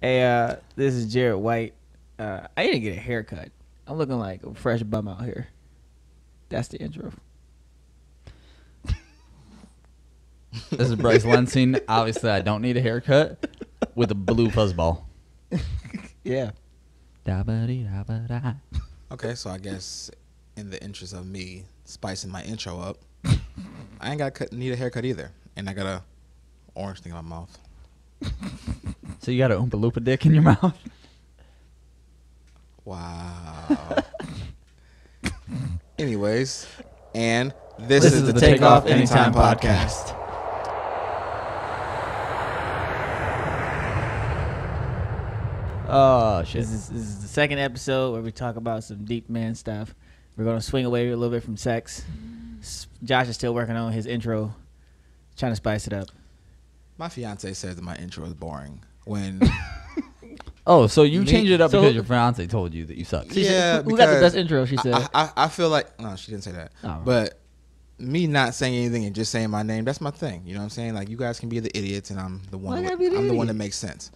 Hey, this is Jared White. I need to get a haircut. I'm looking like a fresh bum out here. That's the intro. This is Bryce Lensing. Obviously, I don't need a haircut with a blue fuzzball. Yeah. Da-ba-dee-da-ba-da. Okay, so I guess in the interest of me spicing my intro up, I ain't got need a haircut either, and I got a orange thing in my mouth. So you got a Oompa Loompa dick in your mouth? Wow. Anyways, and this This is is the the Takeoff Takeoff Anytime Anytime podcast. Oh, shit. This is the second episode where we talk about some deep man stuff. We're going to swing away a little bit from sex. Josh is still working on his intro, trying to spice it up. My fiance says that my intro is boring. When Oh, so you changed it up So- because your fiance told you that you suck. She Yeah, said, who got the because best intro, she said. I feel like no, she didn't say that. Oh. But me not saying anything and just saying my name, that's my thing. You know what I'm saying? Like you guys can be the idiots, and I'm the one. Why gotta be the I'm the one idiot? that makes sense.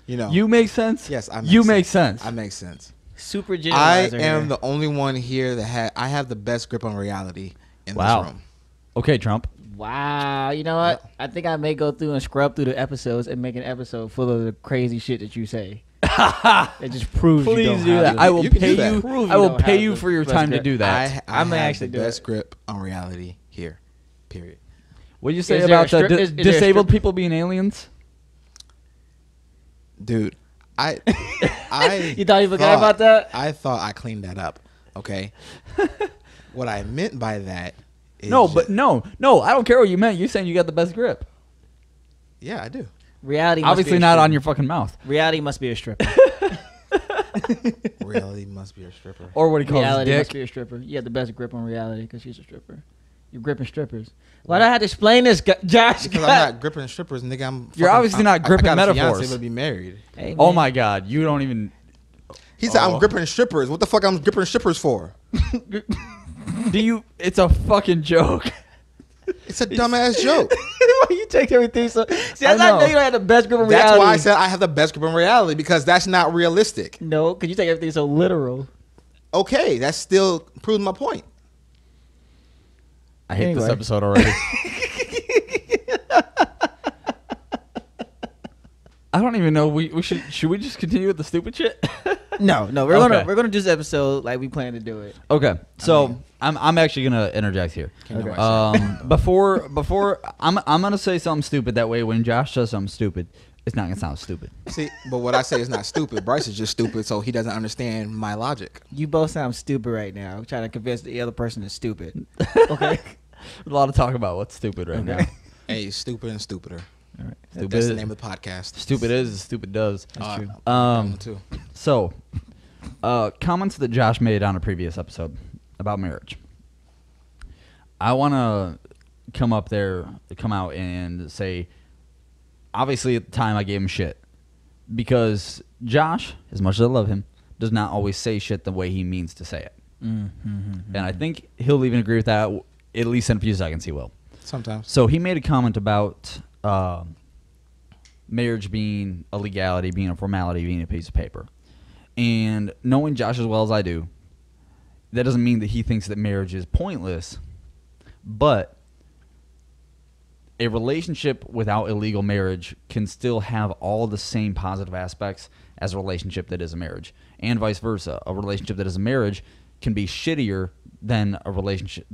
You know. You make sense? Yes, I. You make sense. I make sense. Super I generalizer am here. the only one here that I have the best grip on reality in Wow. this room. Okay, Trump. Wow, you know what? I think I may go through and scrub through the episodes and make an episode full of the crazy shit that you say. It just proves you Please don't do have that. the- I will You can pay do that. you. Prove I you will don't pay have you the for your best time to grip. do that. I may have actually the do best it. grip on reality here. Period. What did you say Is there a about the strip- is there a disabled strip- people being aliens? Dude, I You thought you forgot about that? I thought I cleaned that up. Okay. What I meant by that is No, but no. I don't care what you meant. You're saying you got the best grip. yeah, I do. Reality must Obviously be a not stripper. on your fucking mouth. Reality must be a stripper. Reality must be a stripper. Or what he calls Reality must dick. be a stripper. You have the best grip on reality because she's a stripper. You're gripping strippers. Why do I have to explain this, Josh? Because I'm not gripping strippers, nigga. You're obviously not gripping I got a metaphors. fiance to be married. Hey, Oh man. my God, you don't even. He said Oh. I'm gripping strippers. What the fuck I'm gripping strippers for? Do you? It's a fucking joke. It's a dumbass joke. Why you take everything so? See, I that's how I know. know you don't have the best grip on That's reality. why I said I have the best grip on reality, because that's not realistic. No, because you take everything so literal. Okay, that still proves my point. I hate this Anyway. episode already. I don't even know. We should we just continue with the stupid shit? No, we're Okay. gonna do this episode like we plan to do it. Okay, so I'm actually gonna interject here. Can't nobody say Before I'm gonna say something stupid. That way, when Josh says something stupid, it's not gonna sound stupid. See, but what I say is not stupid. Bryce is just stupid, so he doesn't understand my logic. You both sound stupid right now. I'm trying to convince the other person is stupid. Okay. A lot of talk about what's stupid right now. Hey, stupid and stupider. All right. Stupid. That's the name of the podcast. Stupid is, stupid does. That's true. Too. So, comments that Josh made on a previous episode about marriage. I want to come out and say, obviously at the time I gave him shit. Because Josh, as much as I love him, does not always say shit the way he means to say it. And I think he'll even agree with that, at least in a few seconds he will. Sometimes. So he made a comment about marriage being a legality, being a formality, being a piece of paper. And knowing Josh as well as I do, that doesn't mean that he thinks that marriage is pointless. But a relationship without illegal marriage can still have all the same positive aspects as a relationship that is a marriage. And vice versa. A relationship that is a marriage can be shittier than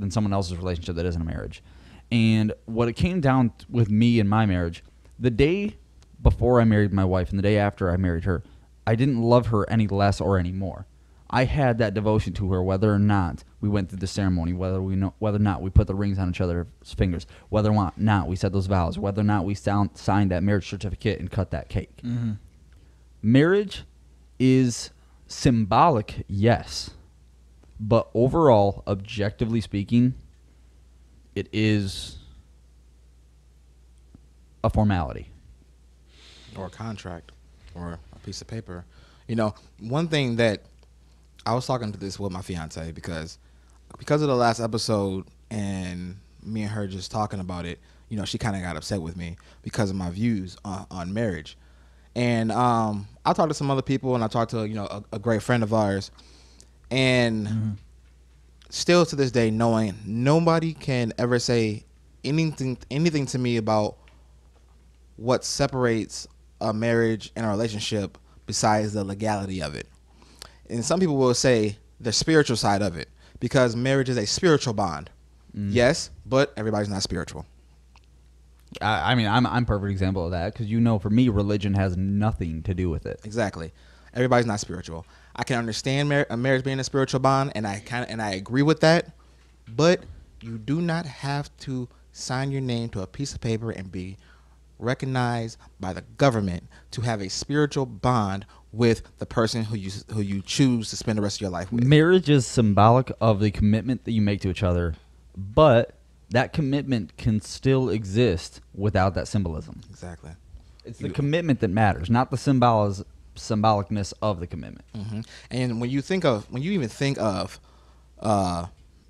someone else's relationship that isn't a marriage. And what it came down with me and my marriage, the day before I married my wife and the day after I married her, I didn't love her any less or any more. I had that devotion to her, whether or not we went through the ceremony, whether or not we put the rings on each other's fingers, whether or not we said those vows, whether or not we signed that marriage certificate and cut that cake. Mm-hmm. Marriage is symbolic, yes, but overall, objectively speaking, it is a formality. Or a contract. Or a piece of paper. You know, one thing that I was talking to this with my fiance because of the last episode and me and her just talking about it, you know, she kind of got upset with me because of my views on marriage. And I talked to some other people, and I talked to a great friend of ours, and still to this day, knowing nobody can ever say anything to me about what separates a marriage and a relationship besides the legality of it. And some people will say the spiritual side of it, because marriage is a spiritual bond. Yes, but everybody's not spiritual. I mean, I'm a perfect example of that, because for me, religion has nothing to do with it. Exactly. Everybody's not spiritual. I can understand a marriage being a spiritual bond, and I agree with that. But you do not have to sign your name to a piece of paper and be recognized by the government to have a spiritual bond with the person who you choose to spend the rest of your life with. Marriage is symbolic of the commitment that you make to each other, but that commitment can still exist without that symbolism. Exactly. It's the commitment that matters, not the symbolicness of the commitment. Mm-hmm. And when you even think of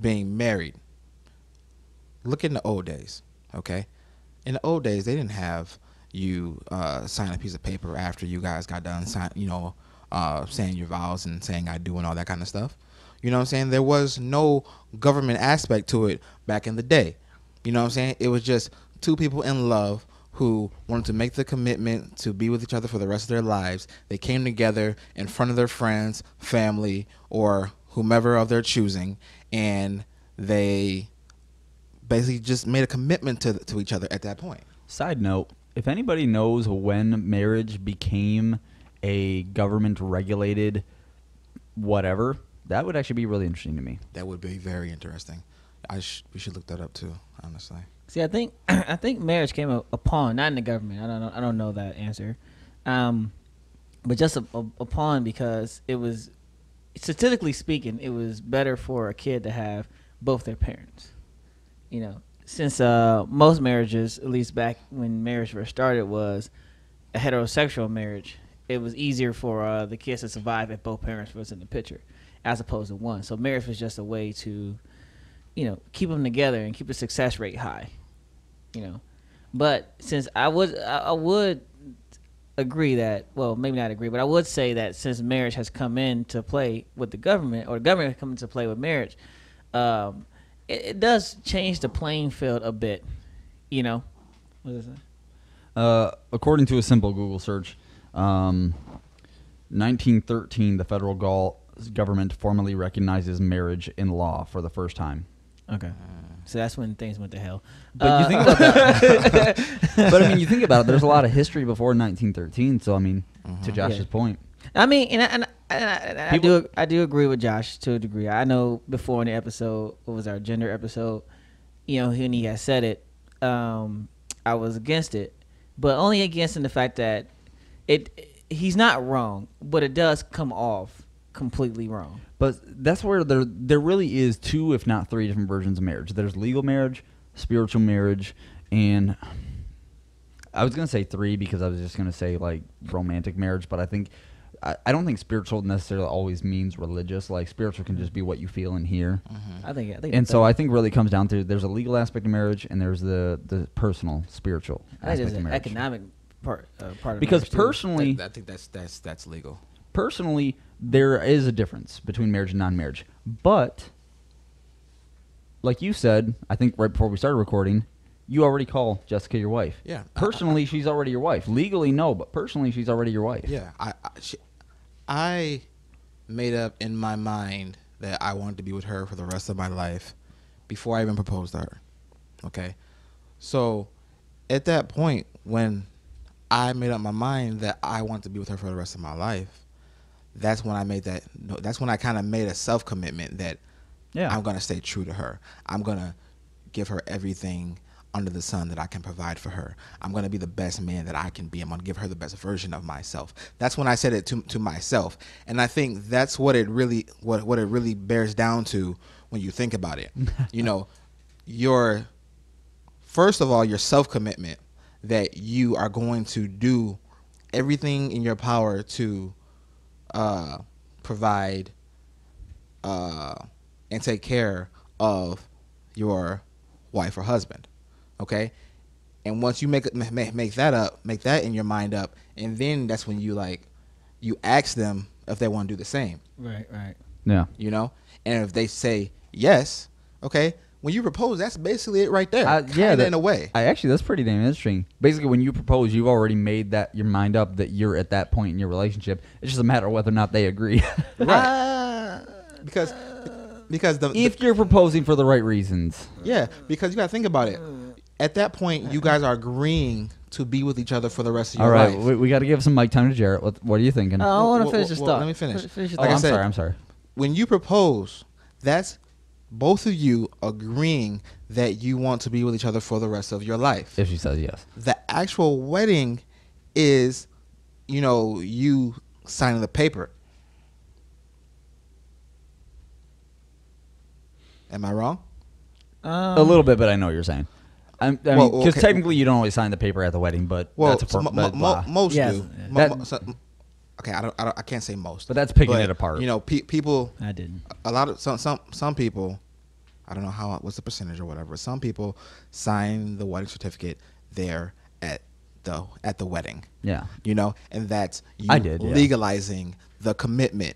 being married, look in the old days. Okay, in the old days, they didn't have you sign a piece of paper after you guys got done saying your vows and saying I do and all that kind of stuff. You know what I'm saying? There was no government aspect to it back in the day. You know what I'm saying? It was just two people in love who wanted to make the commitment to be with each other for the rest of their lives. They came together in front of their friends, family, or whomever of their choosing, and they basically just made a commitment to each other at that point. Side note, if anybody knows when marriage became a government-regulated whatever, that would actually be really interesting to me. That would be very interesting. We should look that up too, honestly. See, I think marriage came upon, not in the government. I don't know that answer, but just upon, because it was, statistically speaking, it was better for a kid to have both their parents. Since most marriages, at least back when marriage first started, was a heterosexual marriage, it was easier for the kids to survive if both parents was in the picture, as opposed to one. So marriage was just a way to, keep them together and keep the success rate high. But since I would agree that, well, maybe not agree, but I would say that since marriage has come into play with the government, or the government has come into play with marriage, it does change the playing field a bit. What is it? According to a simple Google search, 1913, the federal government formally recognizes marriage in law for the first time. Okay. So that's when things went to hell. But you think about that. But I mean, you think about it. There's a lot of history before 1913. So I mean, to Josh's point. I mean, and I do agree with Josh to a degree. I know before in the episode, what was our gender episode, when he had said it, I was against it, but only against in the fact that he's not wrong, but it does come off completely wrong. But that's where there really is two, if not three, different versions of marriage. There's legal marriage, spiritual marriage, and I was gonna say three because I was just gonna say like romantic marriage, but I don't think spiritual necessarily always means religious. Like spiritual can just be what you feel in here. Mm-hmm. I think. And so I think really comes down to there's a legal aspect of marriage and there's the personal, spiritual aspect of marriage. Economic part of because marriage too. personally, I think that's legal. Personally, there is a difference between marriage and non-marriage. But like you said, I think right before we started recording, you already call Jessica your wife. Yeah. Personally, she's already your wife. Legally, no, but personally, she's already your wife. Yeah. I made up in my mind that I wanted to be with her for the rest of my life before I even proposed to her. Okay? So at that point, when I made up my mind that I want to be with her for the rest of my life, that's when I made that. That's when I kind of made a self-commitment that I'm going to stay true to her. I'm going to give her everything under the sun that I can provide for her. I'm going to be the best man that I can be. I'm going to give her the best version of myself. That's when I said it to myself. And I think that's what it really bears down to when you think about it. Your first of all, your self-commitment that you are going to do everything in your power to provide and take care of your wife or husband. Okay, and once you make that in your mind up, and then that's when you like, you ask them if they want to do the same. Right. Yeah. You know, and if they say yes, okay. When you propose, that's basically it right there. In a way. That's pretty damn interesting. Basically, when you propose, you've already made your mind up that you're at that point in your relationship. It's just a matter of whether or not they agree. Right. Because if you're proposing for the right reasons. Yeah, because you got to think about it. At that point, you guys are agreeing to be with each other for the rest of your life. All right, we got to give some mic time to Jarrett. What are you thinking? I want to finish this thought. Let me finish. Like I said, I'm sorry. When you propose, that's both of you agreeing that you want to be with each other for the rest of your life. If she says yes. The actual wedding is, you signing the paper. Am I wrong? A little bit, but I know what you're saying. Because technically you don't always sign the paper at the wedding, but most yes. do. I can't say most, but that's picking it apart. People. I didn't. A lot of some people. I don't know what's the percentage or whatever. Some people sign the wedding certificate there at the wedding. Yeah. And that's you I did, yeah. legalizing the commitment.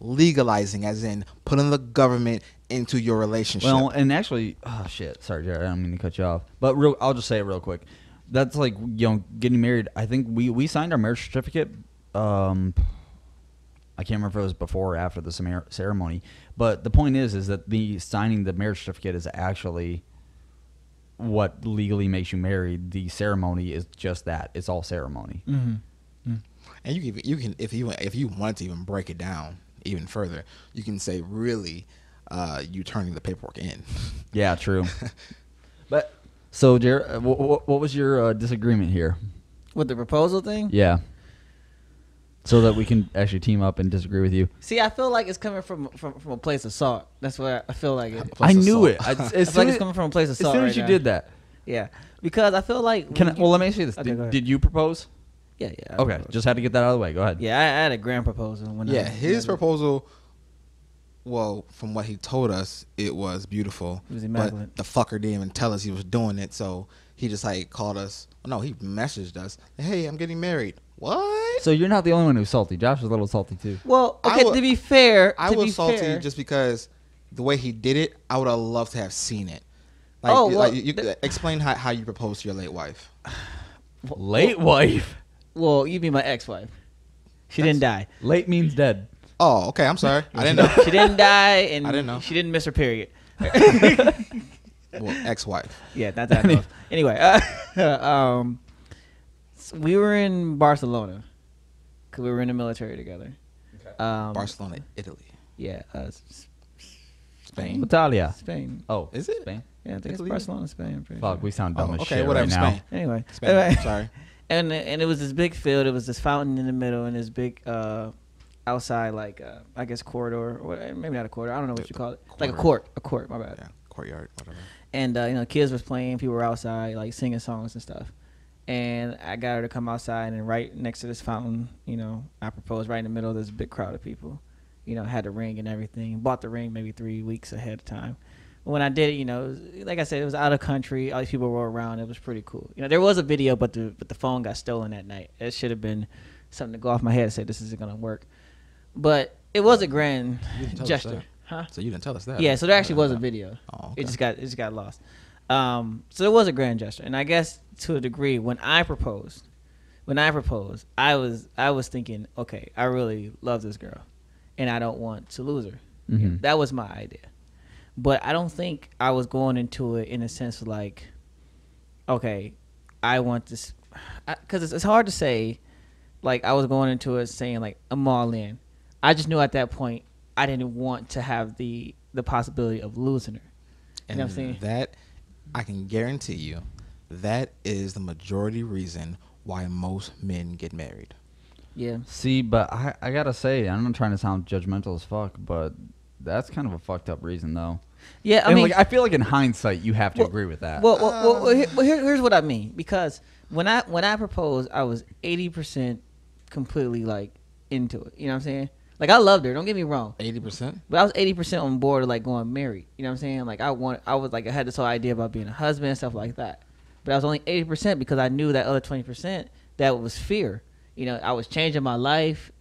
Legalizing as in putting the government into your relationship. Well, and actually, sorry, Jared, I don't mean to cut you off, but I'll just say it real quick. That's like getting married. I think we signed our marriage certificate. I can't remember if it was before or after the ceremony, but the point is that the signing the marriage certificate is actually what legally makes you married. The ceremony is just that; it's all ceremony. Mm-hmm. Mm-hmm. And you can if you want to even break it down even further, you can say really, you turning the paperwork in. Yeah, true. But so, Jared, what was your disagreement here with the proposal thing? Yeah. So that we can actually team up and disagree with you. See, I feel like it's coming from a place of salt. That's what I feel like. I knew it. I feel like it's coming from a place of salt. As soon as you did that. Yeah. Because I feel like... let me ask you this. Okay, did you propose? Yeah. Okay, just had to get that out of the way. Go ahead. Yeah, I had a grand proposal. His proposal, well, from what he told us, it was beautiful. It was immaculate. But the fucker didn't even tell us he was doing it, so he just called us. No, he messaged us. Hey, I'm getting married. What? So you're not the only one who's salty. Josh was a little salty too. Well, okay, to be fair, I was salty just because the way he did it, I would have loved to have seen it. You explain how you proposed to your late wife. Late wife? Well, you mean my ex-wife. She didn't die. Late means dead. Oh, okay. I'm sorry. I didn't know. She didn't die, and I didn't know. She didn't miss her period. Well, ex-wife. Yeah, not that close. Anyway, we were in Barcelona because we were in the military together. Okay. Barcelona, Italy. Yeah, Spain. Italia. Spain. Oh, is it? Spain? Yeah, I think Italy? It's Barcelona, Spain. I'm pretty Fuck, sure. we sound dumb as okay, shit whatever, right now. Spain. Anyway, Spain. Sorry. And it was this big field. It was this fountain in the middle, and this big outside, I guess corridor, or maybe not a corridor. I don't know what you call it. Like a court. My bad. Yeah, courtyard, whatever. And kids was playing. People were outside, singing songs and stuff. And I got her to come outside, and right next to this fountain, I proposed right in the middle of this big crowd of people. Had the ring and everything. Bought the ring maybe 3 weeks ahead of time. When I did it, it was, like I said, it was out of country. All these people were around. It was pretty cool. There was a video, but the phone got stolen that night. It should have been something to go off my head and say this isn't gonna work. But it was a grand gesture, huh? So you didn't tell us that. Yeah. So there actually was a video. Oh, okay. It just got lost. So it was a grand gesture, and I guess to a degree, when I proposed, I was thinking, okay, I really love this girl, and I don't want to lose her. Mm-hmm. That was my idea. But I don't think I was going into it in a sense of okay, I want this, because it's hard to say. I was going into it saying I'm all in. I just knew at that point I didn't want to have the possibility of losing her. You know what I'm saying? That I can guarantee you, that is the majority reason why most men get married. Yeah. See, but I gotta say, I'm not trying to sound judgmental as fuck, but that's kind of a fucked up reason, though. Yeah, I mean, I feel like in hindsight, you have to agree with that. Well, here's what I mean. Because when I proposed, I was 80% completely into it. You know what I'm saying? I loved her. Don't get me wrong. 80%. But I was 80% on board of going married. You know what I'm saying? I had this whole idea about being a husband and stuff like that. But I was only 80% because I knew that other 20% that was fear. I was changing my life.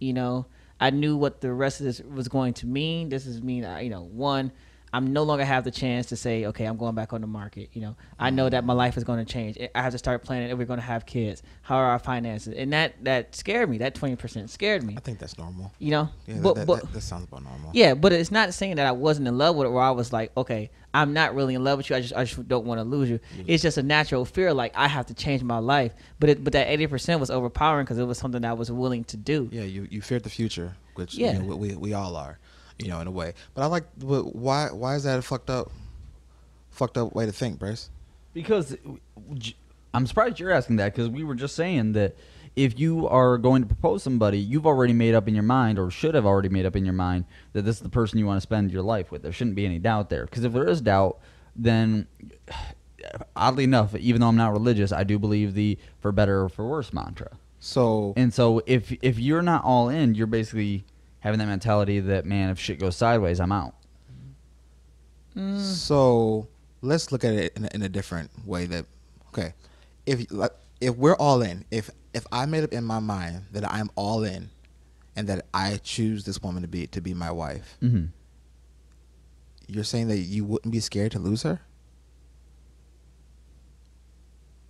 I knew what the rest of this was going to mean. This is mean, one, I'm no longer have the chance to say, okay, I'm going back on the market. I know that my life is going to change. I have to start planning if we're going to have kids. How are our finances? And that scared me. That 20% scared me. I think that's normal. Yeah, That sounds about normal. Yeah, but it's not saying that I wasn't in love with it, or I was like, okay, I'm not really in love with you. I just don't want to lose you. It's just a natural fear, like I have to change my life. But that 80% was overpowering because it was something that I was willing to do. Yeah, you feared the future, which Yeah. we all are, in a way. But I like, why is that a fucked up way to think, Bryce? Because I'm surprised you're asking that, because we were just saying that if you are going to propose somebody, you've already made up in your mind, or should have already made up in your mind, that this is the person you want to spend your life with. There shouldn't be any doubt there. Because if there is doubt, then oddly enough, even though I'm not religious, I do believe the for better or for worse mantra. So if you're not all in, you're basically having that mentality that, man, if shit goes sideways, I'm out. So let's look at it in a different way. That, okay, if we're all in, if I made up in my mind that I'm all in, and that I choose this woman to be my wife, Mm-hmm. You're saying that you wouldn't be scared to lose her?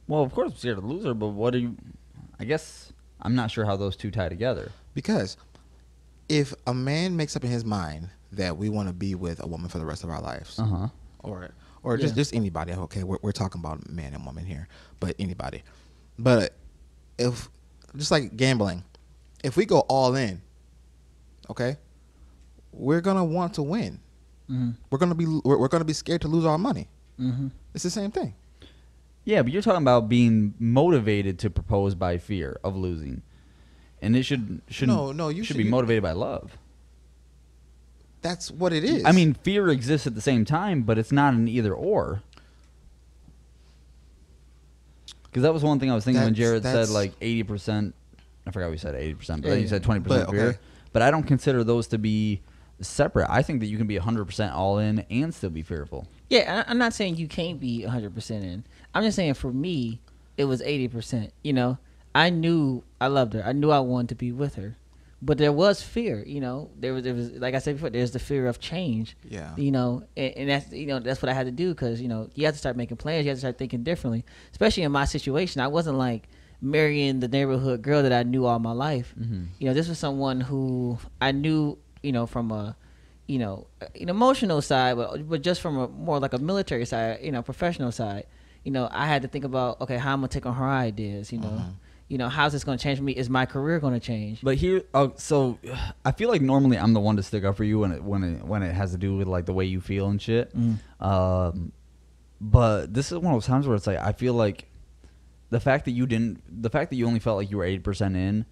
Well, of course I'm scared to lose her, but what do you... I guess I'm not sure how those two tie together. Because if a man makes up in his mind that we want to be with a woman for the rest of our lives, Uh-huh. or just anybody, okay, we're talking about man and woman here, but anybody. But if, just like gambling, if we go all in, okay, we're gonna want to win. Mm-hmm. We're gonna be scared to lose our money. Mm-hmm. It's the same thing. Yeah, but you're talking about being motivated to propose by fear of losing. And it shouldn't you should be motivated by love. That's what it is. I mean, fear exists at the same time, but it's not an either or. Because that was one thing I was thinking when Jared said like 80%. I forgot we said 80%, but then you said 20% fear. Okay. But I don't consider those to be separate. I think that you can be 100% all in and still be fearful. Yeah, I'm not saying you can't be 100% in. I'm just saying for me, it was 80%. I knew I loved her. I knew I wanted to be with her. But there was fear, There was like I said before, there's the fear of change. Yeah. And that's that's what I had to do, because you have to start making plans. You have to start thinking differently. Especially in my situation, I wasn't like marrying the neighborhood girl that I knew all my life. Mm-hmm. This was someone who I knew, from a an emotional side, but just from a more like a military side, professional side. I had to think about, okay, how I'm gonna take on her ideas. How's this gonna change for me? Is my career gonna change? But here, so I feel like normally I'm the one to stick up for you when it has to do with like the way you feel and shit. But this is one of those times where it's like I feel like the fact that you only felt like you were 80% in,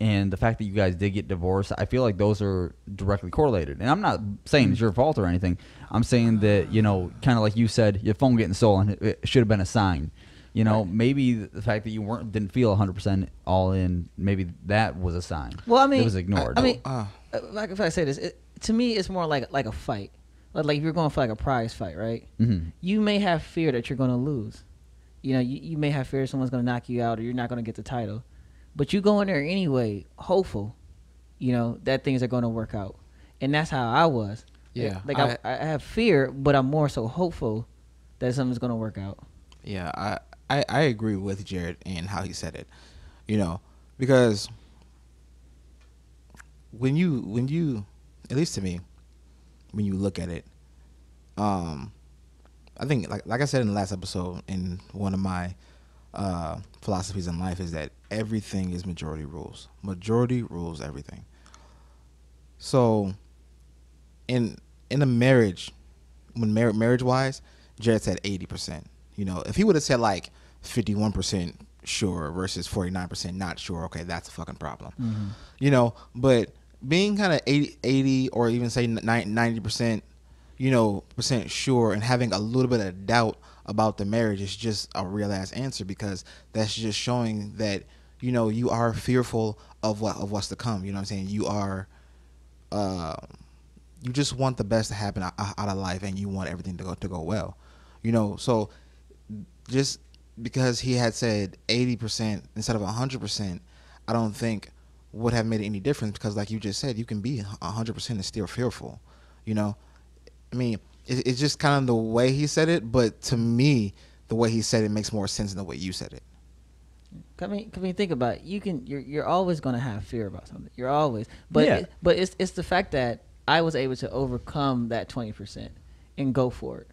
and the fact that you guys did get divorced, I feel like those are directly correlated. And I'm not saying it's your fault or anything. I'm saying that, kind of like you said, your phone getting stolen, it should have been a sign. Maybe the fact that you didn't feel 100% all in, maybe that was a sign. Well, I mean, it was ignored. Like if I say this, to me, it's more like a fight. Like if you're going for like a prize fight, right? Mm-hmm. You may have fear that you're going to lose. You may have fear someone's going to knock you out, or you're not going to get the title. But you go in there anyway, hopeful, that things are going to work out. And that's how I was. Yeah. Like I have fear, but I'm more so hopeful that something's going to work out. Yeah, I agree with Jared and how he said it. Because when you at least to me, when you look at it, I think like I said in the last episode, in one of my philosophies in life is that everything is majority rules. Majority rules everything. So in a marriage, when marriage wise, Jared said 80%. If he would have said like 51% sure versus 49% not sure, okay, that's a fucking problem. Mm-hmm. But being kind of 80 or even say 90%, percent sure, and having a little bit of doubt about the marriage is just a real ass answer, because that's just showing that you are fearful of what's to come. You know what I'm saying? You are you just want the best to happen out of life, and you want everything to go well. So just because he had said 80% instead of 100%, I don't think would have made any difference because, like you just said, you can be 100% and still fearful. You know, I mean, it's just kind of the way he said it, but to me, the way he said it makes more sense than the way you said it. I mean, think about it. You're always gonna have fear about something. You're always, but Yeah. but it's the fact that I was able to overcome that 20% and go for it.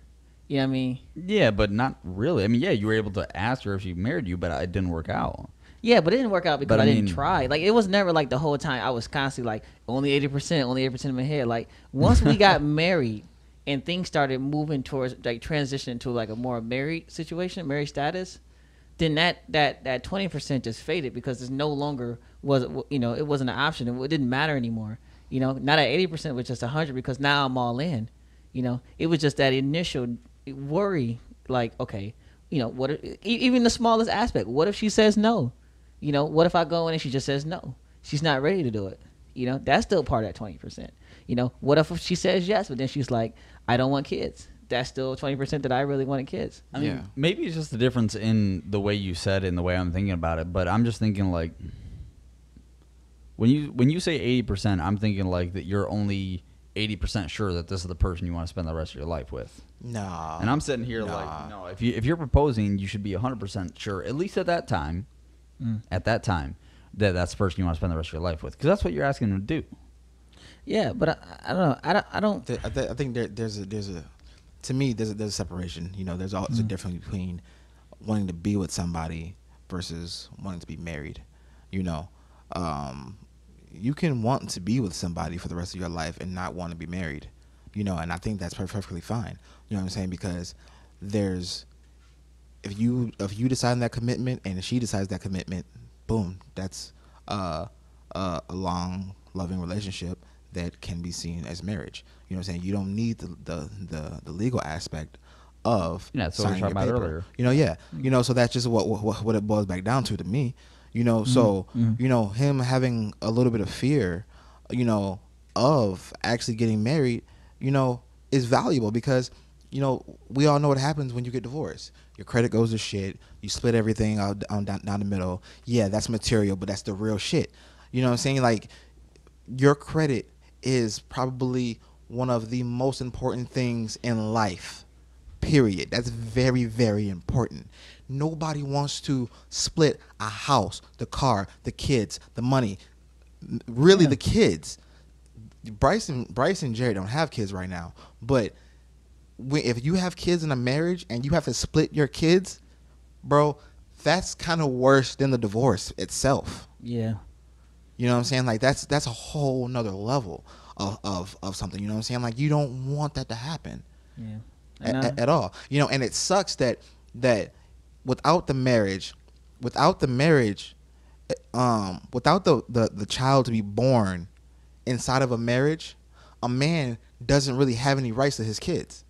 You know what I mean? Yeah, but not really. I mean, yeah, you were able to ask her if she married you, but it didn't work out. Yeah, but it didn't work out because But I I didn't mean- try. Like, it was never like the whole time I was constantly like only 80%, only 80% in my head. Like, once we got married and things started moving towards like transitioning to like a more married situation, married status, then that 20% just faded because it's no longer was, you know, it wasn't an option. It didn't matter anymore. You know, not at 80% was just 100 because now I'm all in. You know, it was just that initial worry, like, okay, you know, what if, even the smallest aspect, what if she says no? You know, what if I go in and she just says no? She's not ready to do it. You know, that's still part of that 20%. You know, what if she says yes, but then she's like, I don't want kids? That's still 20% that I really wanted kids. I mean, Yeah. maybe it's just the difference in the way you said it and the way I'm thinking about it. But I'm just thinking like, when you say 80%, I'm thinking like that you're only 80% sure that this is the person you want to spend the rest of your life with. No. And I'm sitting here like, no, if you're proposing, you should be 100% sure, at least at that time, that that's the person you want to spend the rest of your life with, because that's what you're asking them to do. Yeah, but I don't know. I don't. I think there's a to me there's a separation. You know, there's always a difference between wanting to be with somebody versus wanting to be married. You know, you can want to be with somebody for the rest of your life and not want to be married. You know, and I think that's perfectly fine. You know what I'm saying? Because there's if you decide on that commitment and she decides that commitment, boom, that's a long loving relationship that can be seen as marriage. You know what I'm saying? You don't need the legal aspect of That's what we were signing talking your about paper. earlier. You know, yeah. You know, so that's just what it boils back down to me. You know, so you know, him having a little bit of fear, you know, of actually getting married, you know, is valuable because, you know, we all know what happens when you get divorced. Your credit goes to shit. You split everything out down the middle. Yeah, that's material, but that's the real shit. You know what I'm saying? Like, your credit is probably one of the most important things in life. Period. That's very, very important. Nobody wants to split a house, the car, the kids, the money. Really, the kids. Bryce and Jerry don't have kids right now, but if you have kids in a marriage and you have to split your kids, bro, that's kind of worse than the divorce itself. Yeah. You know what I'm saying? Like, that's a whole nother level of something. You know what I'm saying? Like, you don't want that to happen. Yeah. At all. You know, and it sucks that without the marriage, without the child to be born inside of a marriage, a man doesn't really have any rights to his kids.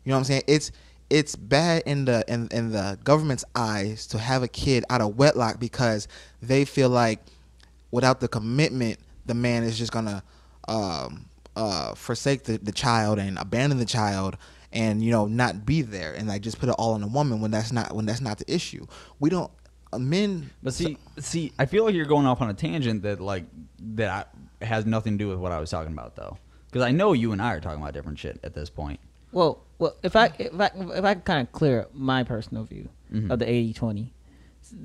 You know what I'm saying? It's bad in the government's eyes to have a kid out of wedlock because they feel like without the commitment, the man is just gonna forsake the child and abandon the child and, you know, not be there and like just put it all on the woman when that's not the issue. We don't men. But see, I feel like you're going off on a tangent that has nothing to do with what I was talking about, though, because I know you and I are talking about different shit at this point. Well, if I kind of clear up my personal view of the 80-20,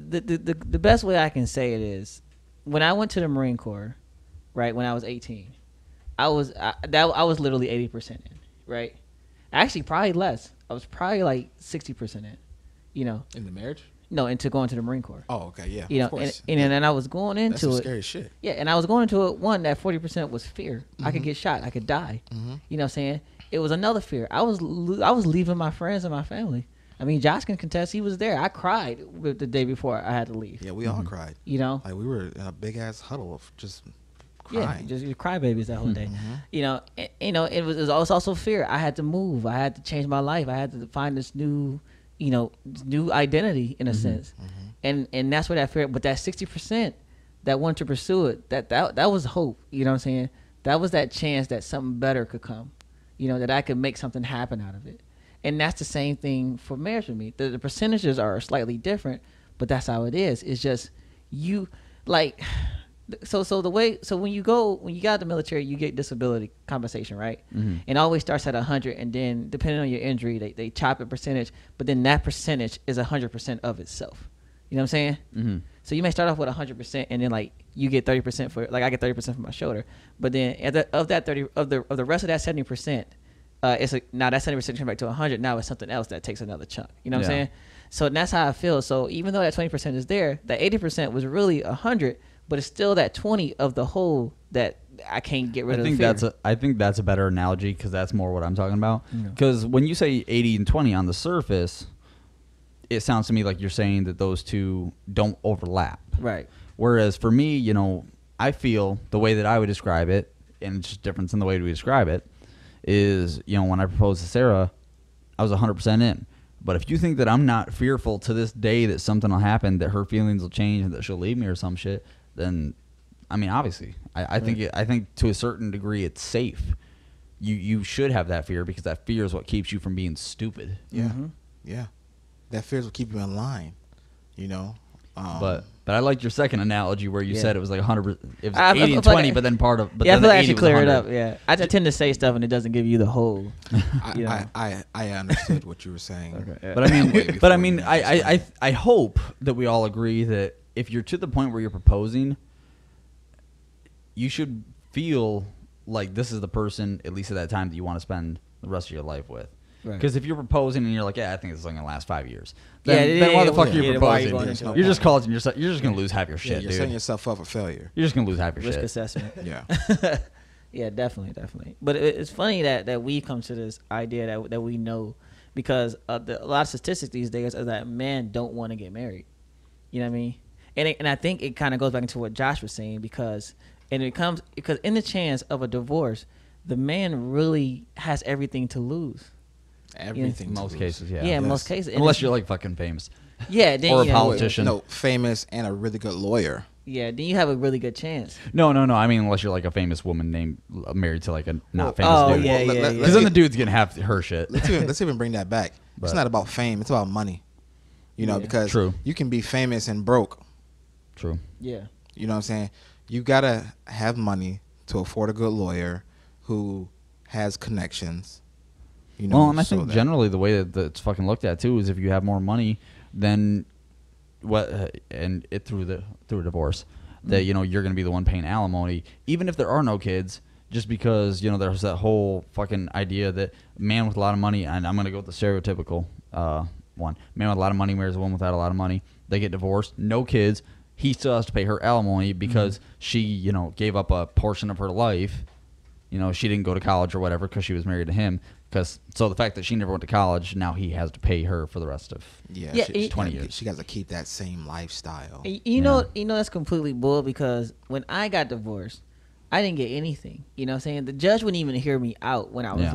the best way I can say it is when I went to the Marine Corps, right, when I was 18, I was literally 80% in, right? Actually, probably less. I was probably like 60% in, you know. In the marriage? No, into going to the Marine Corps. Oh, okay, yeah. You know, of course. and I was going That's into some it. scary shit. Yeah, and I was going into it. One, that 40% was fear. I could get shot. I could die. You know what I'm saying? It was another fear. I was leaving my friends and my family. I mean, Josh can contest. He was there. I cried the day before I had to leave. Yeah, we all cried. You know? Like, we were in a big ass huddle of just Yeah, crying. just crybabies that whole day. You know, it was also fear. I had to move. I had to change my life. I had to find this new, you know, new identity in a sense, and that's where that fear. But that 60% that wanted to pursue it, that was hope. You know what I'm saying? That was that chance that something better could come. You know, that I could make something happen out of it, and that's the same thing for marriage with me. The percentages are slightly different, but that's how it is. It's just you. like, so when you got out the military, you get disability compensation, right? Mm-hmm. And it always starts at 100, and then depending on your injury, they chop a percentage, but then that percentage is 100% of itself. You know what I'm saying? Mm-hmm. So you may start off with 100%, and then like you get 30% for, like I get 30% for my shoulder, but then of that 30 of the rest of that 70%, now that 70% turns back to 100. Now it's something else that takes another chunk. You know what I'm saying? So that's how I feel. So even though that 20% is there, that 80% was really 100, but it's still that 20 of the whole that I can't get rid of. I think that's a better analogy because that's more what I'm talking about. Because when you say 80 and 20 on the surface, it sounds to me like you're saying that those two don't overlap. Right. Whereas for me, you know, I feel the way that I would describe it, and it's just difference in the way we describe it, is, you know, when I proposed to Sarah, I was 100% in. But if you think that I'm not fearful to this day that something will happen, that her feelings will change and that she'll leave me or some shit, then, I mean, obviously, I think to a certain degree it's safe. You should have that fear because that fear is what keeps you from being stupid. Yeah, Mm-hmm. yeah. That fears will keep you in line, you know. But I liked your second analogy where you said it was like 100. It was I 80 and feel 20, like, but then part of. But yeah, I then feel the like I 80 should was clear it 100. up. Yeah, I tend to say stuff and it doesn't give you the whole. You know. I understood what you were saying. Okay, yeah. But I mean, Way before you I hope that we all agree that if you're to the point where you're proposing, you should feel like this is the person, at least at that time, that you want to spend the rest of your life with. Because if you're proposing and you're like, yeah, I think this is only gonna last 5 years, then why the fuck are you proposing? You're just causing yourself. You're just gonna lose half your shit, you're dude. setting yourself up for failure. You're just gonna lose half your Risk shit. assessment. Yeah. Yeah, definitely. But it's funny that we come to this idea that we know, because a lot of statistics these days are that men don't want to get married. You know what I mean? And I think it kind of goes back into what Josh was saying, because in the chance of a divorce, the man really has everything to lose. Everything. In most cases, yeah. Yeah, in most cases. And Unless you're like fucking famous. yeah, then or a you know, politician. No, famous and a really good lawyer. Yeah, then you have a really good chance. No. I mean, unless you're like a famous woman married to like a not famous Oh, dude. yeah. Because then the dude's gonna have her shit. Let's even bring that back. But- It's not about fame. It's about money. You know, Yeah. because True. you can be famous and broke. True. Yeah. You know what I'm saying? You gotta have money to afford a good lawyer who has connections. You know, Well, and I so think that- generally the way that it's fucking looked at too is if you have more money, then and it through a divorce, that you know you're gonna be the one paying alimony, even if there are no kids. Just because, you know, there's that whole fucking idea that man with a lot of money, and I'm gonna go with the stereotypical one. Man with a lot of money marries a woman without a lot of money. They get divorced, no kids. He still has to pay her alimony because she, you know, gave up a portion of her life. You know, she didn't go to college or whatever because she was married to him. So the fact that she never went to college, now he has to pay her for the rest of Yeah, she, 20 gotta- years. She got to keep that same lifestyle. You know that's completely bull, because when I got divorced, I didn't get anything. You know what I'm saying? The judge wouldn't even hear me out when I was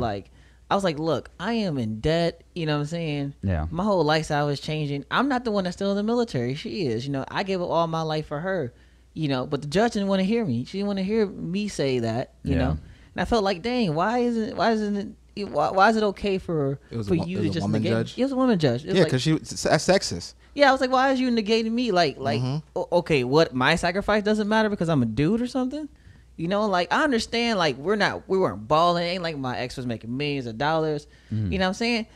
like, look, I am in debt. You know what I'm saying? Yeah. My whole lifestyle is changing. I'm not the one that's still in the military. She is. You know, I gave up all my life for her. You know, but the judge didn't want to hear me. She didn't want to hear me say that. You know, and I felt like, dang, why is it okay for It was for a you it to was a just woman negate? judge? It was a woman judge. It was Yeah, like, because that's sexist. yeah, I was like, why is you negating me? Like, okay, what, my sacrifice doesn't matter because I'm a dude or something? You know, like, I understand, like, we weren't balling. It ain't like my ex was making millions of dollars. You know what I'm saying?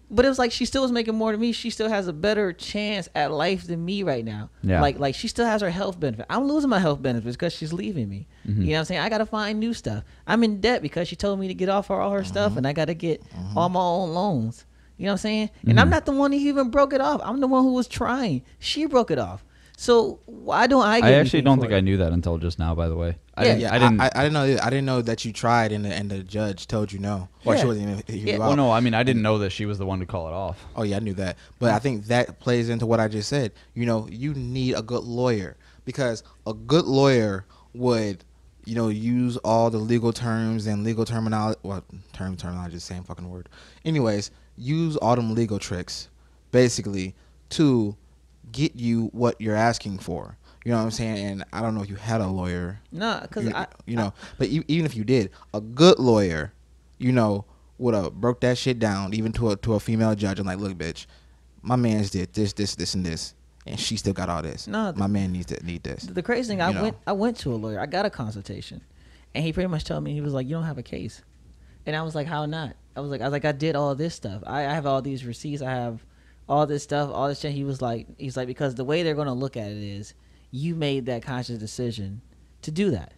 But it was like she still was making more than me. She still has a better chance at life than me right now. Yeah. Like she still has her health benefit. I'm losing my health benefits because she's leaving me. You know what I'm saying? I got to find new stuff. I'm in debt because she told me to get off all her stuff, and I got to get all my own loans. You know what I'm saying? And I'm not the one who even broke it off. I'm the one who was trying. She broke it off. So why don't I get I actually anything don't for think it? I knew that until just now, by the way. I Yeah. didn't. I didn't know. I didn't know that you tried, and the judge told you no, or she Yeah. wasn't even hear you Yeah. out. Well, no, I mean, I didn't know that she was the one to call it off. Oh yeah, I knew that. But I think that plays into what I just said. You know, you need a good lawyer, because a good lawyer would, you know, use all the legal terms and legal terminology. Well, terminology is the same fucking word. Anyways, use all them legal tricks, basically, to get you what you're asking for. You know what I'm saying? And I don't know if you had a lawyer. No, because But even if you did, a good lawyer, you know, would have broke that shit down even to a female judge and like, look, bitch, my man's did this, and this, and she still got all this. No, My man need this. The crazy thing, I went to a lawyer. I got a consultation, and he pretty much told me, he was like, "You don't have a case," and I was like, "How not?" I was like, I did all this stuff. I have all these receipts. I have all this stuff, all this shit. He's like, because the way they're gonna look at it is, you made that conscious decision to do that.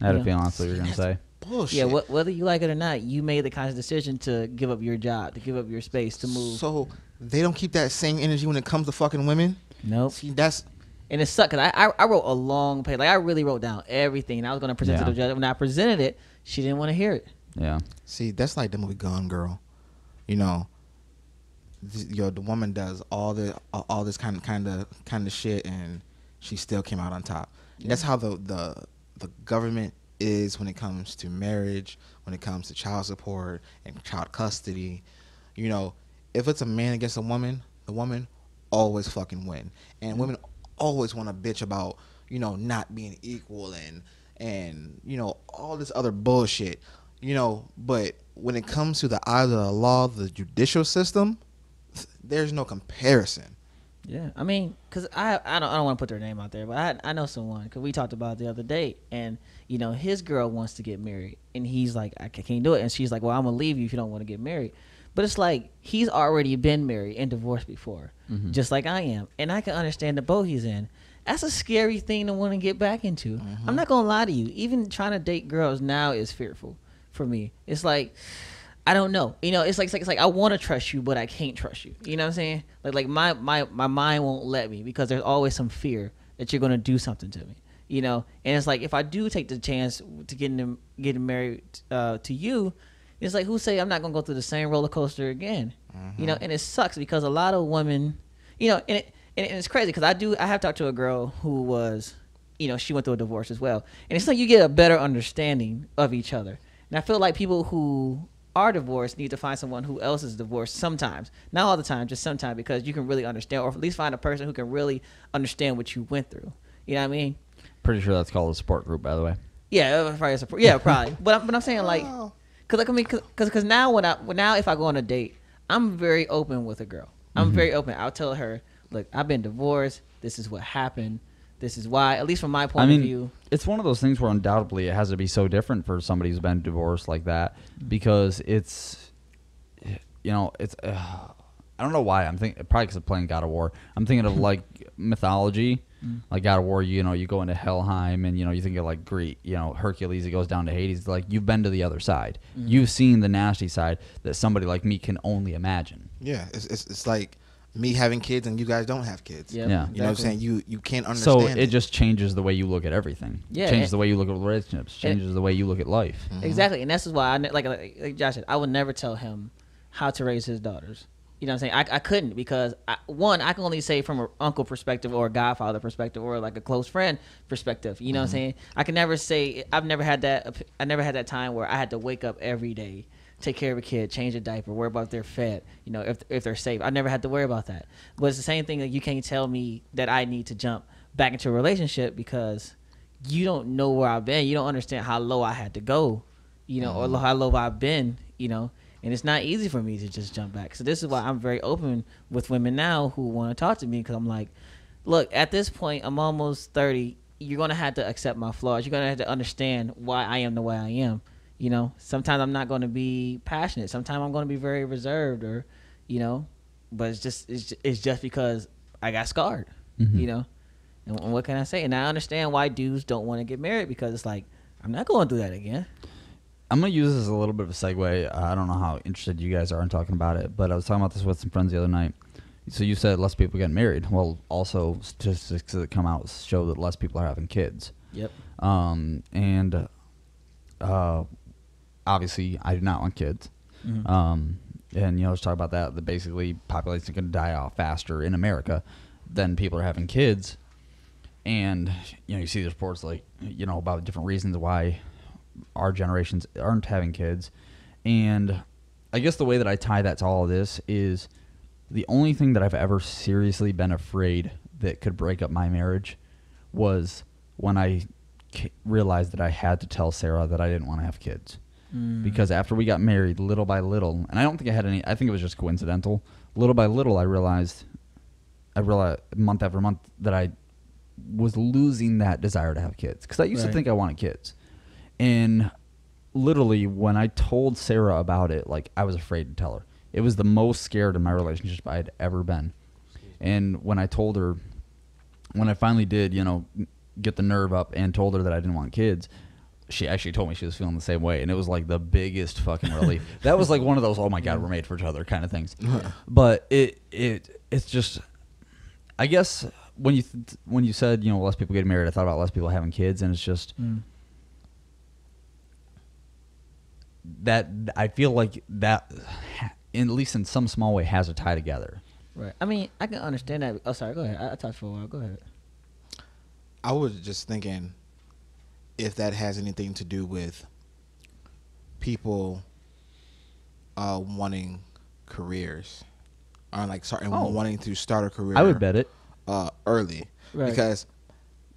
I had a feeling that's what you were gonna say. Bullshit. Yeah, whether you like it or not, you made the conscious decision to give up your job, to give up your space, to move. So they don't keep that same energy when it comes to fucking women. Nope. See, that's and it sucked because I wrote a long page. Like, I really wrote down everything. And I was going to present to the judge. When I presented it, she didn't want to hear it. Yeah. See, that's like the movie Gone Girl. You know, the woman does all this kind of shit, and she still came out on top. Yeah. That's how the government is when it comes to marriage, when it comes to child support and child custody. You know, if it's a man against a woman, the woman always fucking win, and women always want to bitch about, you know, not being equal and you know, all this other bullshit, you know. But when it comes to the eyes of the law, the judicial system, there's no comparison. Yeah, I mean, cause I don't want to put their name out there, but I know someone, because we talked about it the other day, and you know, his girl wants to get married, and he's like, I can't do it, and she's like, well, I'm gonna leave you if you don't want to get married. But it's like, he's already been married and divorced before, just like I am. And I can understand the boat he's in. That's a scary thing to want to get back into. I'm not going to lie to you. Even trying to date girls now is fearful for me. It's like, I don't know. You know, it's like I want to trust you, but I can't trust you. You know what I'm saying? Like my mind won't let me, because there's always some fear that you're going to do something to me. You know? And it's like, if I do take the chance to getting married to you, it's like, who say I'm not going to go through the same roller coaster again? You know, and it sucks because a lot of women, you know, and it's crazy because I have talked to a girl who was, you know, she went through a divorce as well. And it's like you get a better understanding of each other. And I feel like people who are divorced need to find someone who else is divorced sometimes. Not all the time, just sometimes, because you can really understand, or at least find a person who can really understand what you went through. You know what I mean? Pretty sure that's called a support group, by the way. Yeah, probably support. Yeah, probably. but I'm saying, like, Cause now if I go on a date, I'm very open with a girl. I'm very open. I'll tell her, look, I've been divorced. This is what happened. This is why. At least from my point of view, it's one of those things where undoubtedly it has to be so different for somebody who's been divorced like that, because it's, you know, it's. I don't know why I'm thinking. Probably because of playing God of War. I'm thinking of like mythology. Like God of War, you know, you go into Helheim, and you know, you think of like Greek, you know, Hercules. He goes down to Hades. Like, you've been to the other side. You've seen the nasty side that somebody like me can only imagine. Yeah, it's like me having kids and you guys don't have kids. Yep, yeah, exactly. You know what I'm saying? You can't understand. So it just changes the way you look at everything. Yeah, changes the way you look at relationships. Changes the way you look at life. Exactly, and this is why like Josh said, I would never tell him how to raise his daughters. You know what I'm saying? I couldn't, because I can only say from an uncle perspective or a godfather perspective or like a close friend perspective. You know what I'm saying? I can never say, I never had that time where I had to wake up every day, take care of a kid, change a diaper, worry about if they're fed, you know, if they're safe. I never had to worry about that. But it's the same thing that you can't tell me that I need to jump back into a relationship because you don't know where I've been. You don't understand how low I had to go, you know, or how low I've been, you know. And it's not easy for me to just jump back. So this is why I'm very open with women now who want to talk to me, because I'm like, look, at this point, I'm almost 30. You're going to have to accept my flaws. You're going to have to understand why I am the way I am. You know, sometimes I'm not going to be passionate. Sometimes I'm going to be very reserved, or, you know, but it's just because I got scarred, you know. And what can I say? And I understand why dudes don't want to get married, because it's like, I'm not going through that again. I'm going to use this as a little bit of a segue. I don't know how interested you guys are in talking about it, but I was talking about this with some friends the other night. So you said less people get married. Well, also statistics that come out show that less people are having kids. Yep. And obviously, I do not want kids. And, you know, let's talk about that basically population is going to die off faster in America than people are having kids. And, you know, you see the reports, like, you know, about different reasons why our generations aren't having kids. And I guess the way that I tie that to all of this is the only thing that I've ever seriously been afraid that could break up my marriage was when I realized that I had to tell Sarah that I didn't want to have kids. Because after we got married, little by little, and I don't think I had any, I think it was just coincidental, little by little I realized I realized month after month that I was losing that desire to have kids because I used to think I wanted kids, and literally when I told Sarah about it, like I was afraid to tell her. It was the most scared in my relationship I had ever been, and when I told her, when I finally did, get the nerve up and told her that I didn't want kids, she actually told me she was feeling the same way, and it was like the biggest fucking relief. That was like one of those, oh my god, we're made for each other kind of things. But it's just, I guess when you said less people get married, I thought about less people having kids, and it's just that I feel like that, at least in some small way, has a tie together. Right. I mean, I can understand that. Oh, sorry. Go ahead. I talked for a while. Go ahead. I was just thinking if that has anything to do with people wanting careers or like wanting to start a career. I would bet it early, Right. because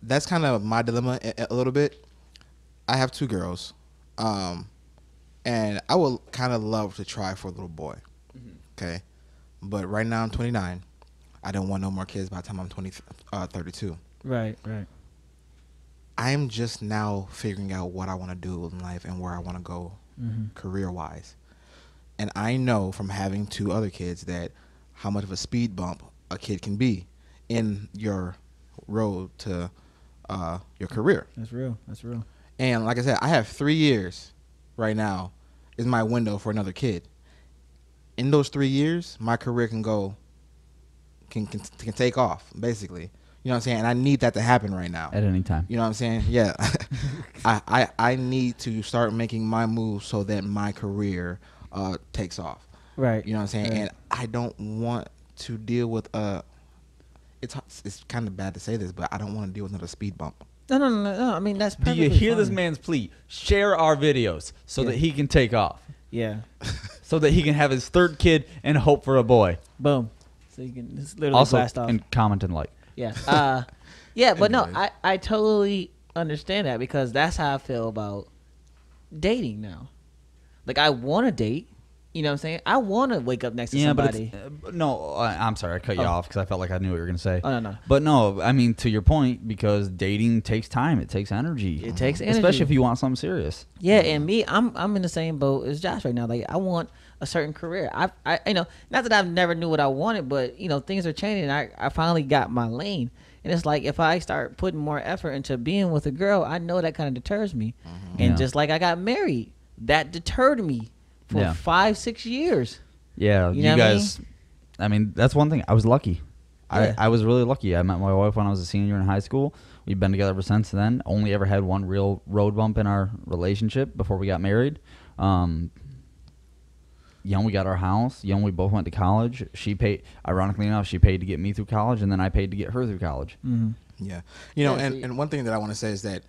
that's kind of my dilemma a little bit. I have 2 girls, and I would kind of love to try for a little boy. Okay, but right now I'm 29. I don't want no more kids by the time I'm 32. Right. I'm just now figuring out what I want to do in life and where I want to go career-wise. And I know from having 2 other kids that how much of a speed bump a kid can be in your road to your career. That's real. And like I said, I have 3 years right now is my window for another kid. In those 3 years, my career can take off, basically. You know what I'm saying? And I need that to happen right now. at any time. You know what I'm saying? Yeah. I need to start making my moves so that my career takes off. Right. You know what I'm saying? Right. And I don't want to deal with it's kind of bad to say this, but I don't want to deal with another speed bump. No. I mean, that's Do perfectly you hear fine. this man's plea? Share our videos so that he can take off. Yeah. So that he can have his 3rd kid and hope for a boy. Boom. So you can just literally Also, blast off. and comment and like. Yeah. Yeah, but no, Anyways. I totally understand that because that's how I feel about dating now. Like, I want to date. You know what I'm saying? I want to wake up next to somebody. But no, I'm sorry, I cut you off because I felt like I knew what you were gonna say. Oh, no. But no, I mean, to your point, because dating takes time, it takes energy. It takes energy. Especially if you want something serious. Yeah, and me, I'm in the same boat as Josh right now. Like, I want a certain career. I not that I've never knew what I wanted, but things are changing. I finally got my lane, and it's like if I start putting more effort into being with a girl, I know that kind of deters me. And Yeah. just like I got married, that deterred me for 5-6 years. Yeah, You you know what I guys. I mean, that's one thing. I was lucky. Yeah. I was really lucky. I met my wife when I was a senior in high school. We've been together ever since then. Only ever had one real road bump in our relationship before we got married. We got our house. We both went to college. She paid. Ironically enough, she paid to get me through college, and then I paid to get her through college. Mm-hmm. Yeah. Yeah, And one thing that I want to say is that,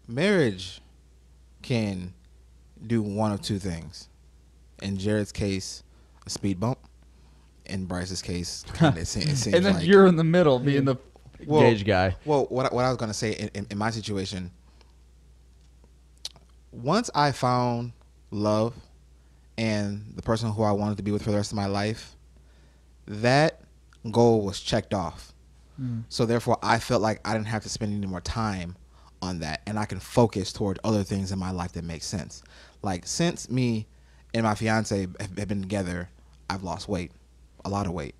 marriage can do one of 2 things. In Jared's case, a speed bump. In Bryce's case, it seems And then like, you're in the middle, being the gauge guy. Well, what I was going to say in my situation, once I found love and the person who I wanted to be with for the rest of my life, that goal was checked off. So therefore, I felt like I didn't have to spend any more time on that, and I can focus toward other things in my life that make sense. Like, since me and my fiance have been together, I've lost weight, a lot of weight,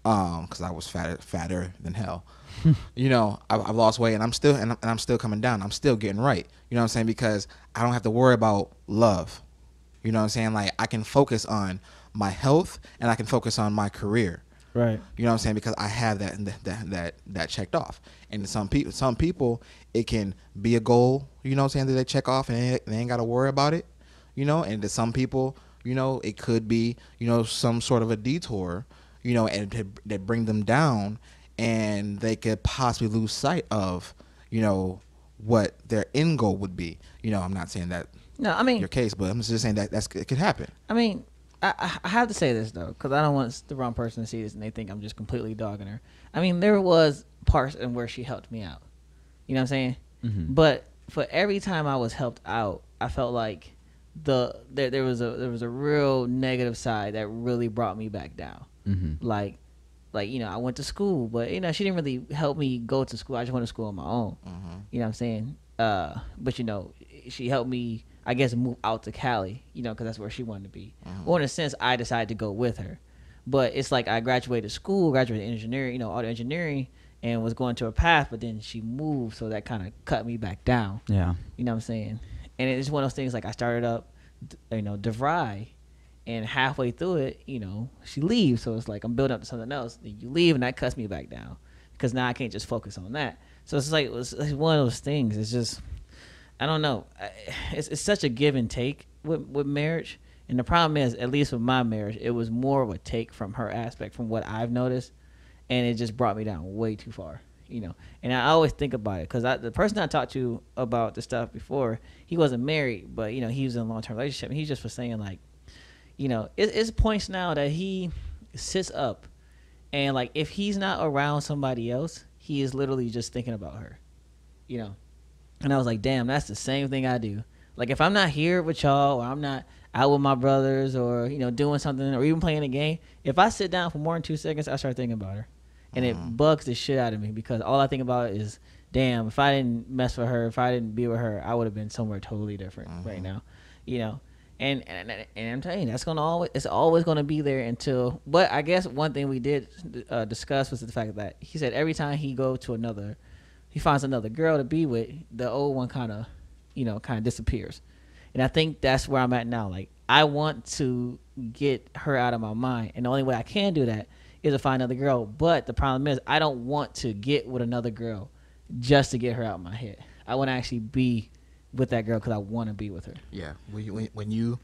because I was fatter than hell. I've lost weight, and I'm still coming down. I'm still getting right. You know what I'm saying? Because I don't have to worry about love. You know what I'm saying? Like, I can focus on my health, and I can focus on my career. Right. You know what I'm saying? Because I have that checked off. And some people, it can be a goal, you know what I'm saying, that they check off and they ain't got to worry about it, And to some people, it could be, some sort of a detour, and that bring them down, and they could possibly lose sight of, what their end goal would be. I'm not saying that No, I mean, your case, but I'm just saying that it could happen. I mean, I have to say this though, because I don't want the wrong person to see this and they think I'm just completely dogging her. I mean, there was parts in where she helped me out. You know what I'm saying? Mm-hmm. But for every time I was helped out, I felt like there was a real negative side that really brought me back down. Mm-hmm. Like I went to school, but she didn't really help me go to school. I just went to school on my own. Mm-hmm. You know what I'm saying? But she helped me, I guess, move out to Cali. Because that's where she wanted to be. Mm-hmm. Or in a sense, I decided to go with her. But it's like I graduated engineering, auto engineering, and was going to a path. But then she moved, so that kind of cut me back down. Yeah. You know what I'm saying? And it's one of those things. Like I started up, DeVry. And halfway through it, she leaves. So it's like I'm building up to something else. Then you leave, and that cuts me back down because now I can't just focus on that. So it's like it's one of those things. It's just I don't know. It's such a give and take with marriage. And the problem is, at least with my marriage, it was more of a take from her aspect, from what I've noticed, and it just brought me down way too far. And I always think about it because the person I talked to about the stuff before, he wasn't married, but he was in a long-term relationship, and he just was saying like. It's points now that he sits up and like if he's not around somebody else, he is literally just thinking about her. And I was like, damn, that's the same thing I do. Like if I'm not here with y'all or I'm not out with my brothers or doing something or even playing a game, if I sit down for more than 2 seconds, I start thinking about her. And it bugs the shit out of me because all I think about is, damn, if I didn't mess with her, if I didn't be with her, I would have been somewhere totally different right now. And I'm telling you, it's always gonna be there until. But I guess one thing we did discuss was the fact that he said every time he finds another girl to be with, the old one kind of disappears. And I think that's where I'm at now. Like I want to get her out of my mind, and the only way I can do that is to find another girl. But the problem is, I don't want to get with another girl just to get her out of my head. I want to actually be with that girl because I want to be with her. Yeah, when you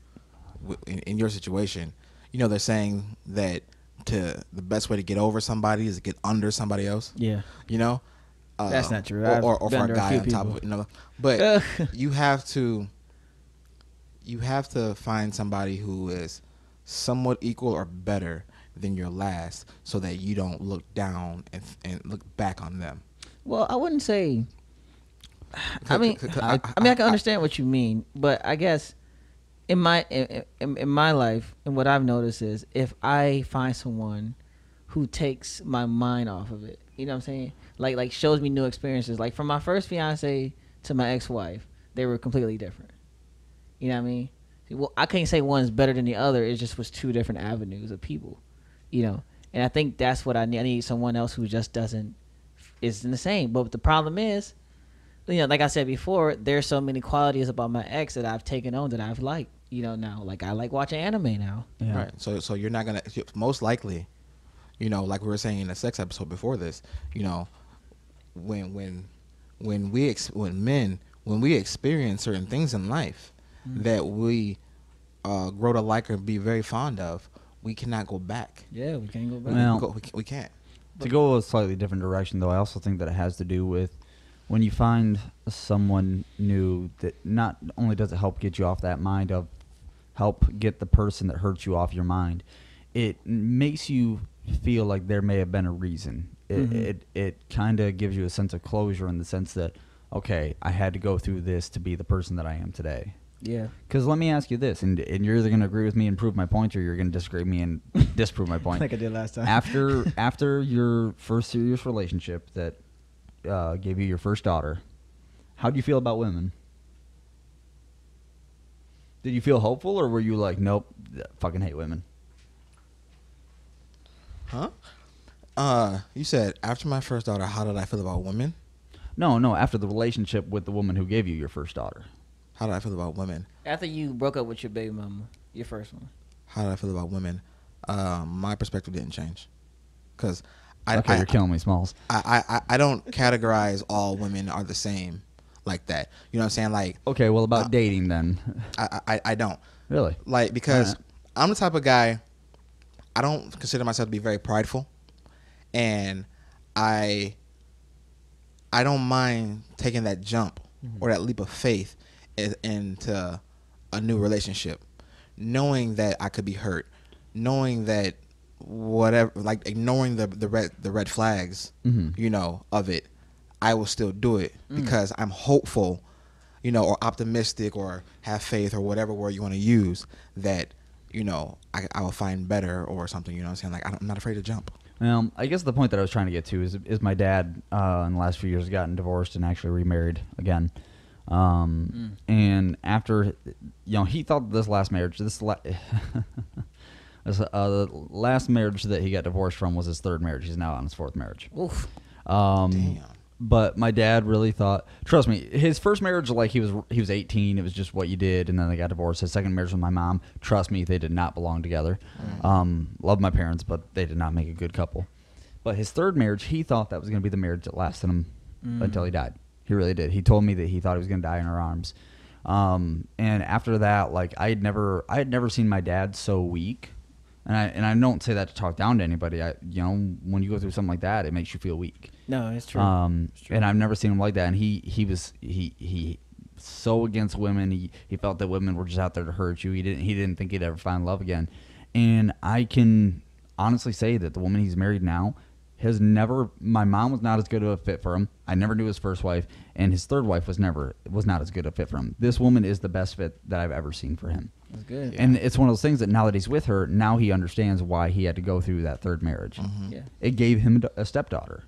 in your situation, they're saying that the best way to get over somebody is to get under somebody else. Yeah, that's not true. Or for a guy on top of it, But you have to find somebody who is somewhat equal or better than your last, so that you don't look down and look back on them. Well, I wouldn't say. I mean, I can understand what you mean, but I guess in my life, and what I've noticed is if I find someone who takes my mind off of it, you know what I'm saying? Like shows me new experiences. Like from my first fiance to my ex-wife, they were completely different. You know what I mean? Well, I can't say one's better than the other. It just was two different avenues of people, And I think that's what I need. I need someone else who just isn't the same. But the problem is, like I said before, there's so many qualities about my ex that I've taken on that I've liked. Now, like I like watching anime now. Yeah. Right. So you're not gonna most likely, like we were saying in the sex episode before this, when we experience certain things in life that we grow to like or be very fond of, we cannot go back. Yeah, we can't go back. Well, we can't. To go a slightly different direction, though, I also think that it has to do with when you find someone new that not only does it help get you off that mind of help get the person that hurts you off your mind, it makes you feel like there may have been a reason. It kind of gives you a sense of closure in the sense that, okay, I had to go through this to be the person that I am today. Yeah. Because let me ask you this, and you're either going to agree with me and prove my point, or you're going to disagree with me and disprove my point. Like I did last time. After your first serious relationship that gave you your first daughter, how do you feel about women? Did you feel hopeful, or were you like, nope, fucking hate women? Huh? You said after my first daughter, how did I feel about women? No, after the relationship with the woman who gave you your first daughter. How did I feel about women? After you broke up with your baby mama, your first one. How did I feel about women? My perspective didn't change. Because you're killing me, Smalls. I don't categorize all women are the same like that. You know what I'm saying? Like, okay, well, about dating then. I don't. Really? Like, because I'm the type of guy, I don't consider myself to be very prideful. And I don't mind taking that jump or that leap of faith into a new relationship, knowing that I could be hurt, knowing that whatever, like ignoring the red flags, of it, I will still do it because I'm hopeful, or optimistic or have faith or whatever word you want to use, that, I will find better or something, you know what I'm saying? Like, I'm not afraid to jump. I guess the point that I was trying to get to is my dad in the last few years gotten divorced and actually remarried again. And after, he thought this last marriage, the last marriage that he got divorced from was his third marriage. He's now on his fourth marriage. Oof. Damn. But my dad really thought, trust me, his first marriage, like he was 18, it was just what you did, and then they got divorced. His second marriage with my mom, trust me, they did not belong together. Love my parents, but they did not make a good couple. But his third marriage, he thought that was going to be the marriage that lasted him until he died. He really did. He told me that he thought he was going to die in her arms. And after that, like I had never seen my dad so weak. And I don't say that to talk down to anybody. When you go through something like that, it makes you feel weak. No, it's true. It's true. And I've never seen him like that. And he was so against women. He felt that women were just out there to hurt you. He didn't think he'd ever find love again. And I can honestly say that the woman he's married now has never. My mom was not as good of a fit for him. I never knew his first wife, and his third wife was not as good a fit for him. This woman is the best fit that I've ever seen for him. That's good. Yeah. And it's one of those things that now that he's with her, now he understands why he had to go through that third marriage. Mm-hmm. Yeah. It gave him a stepdaughter,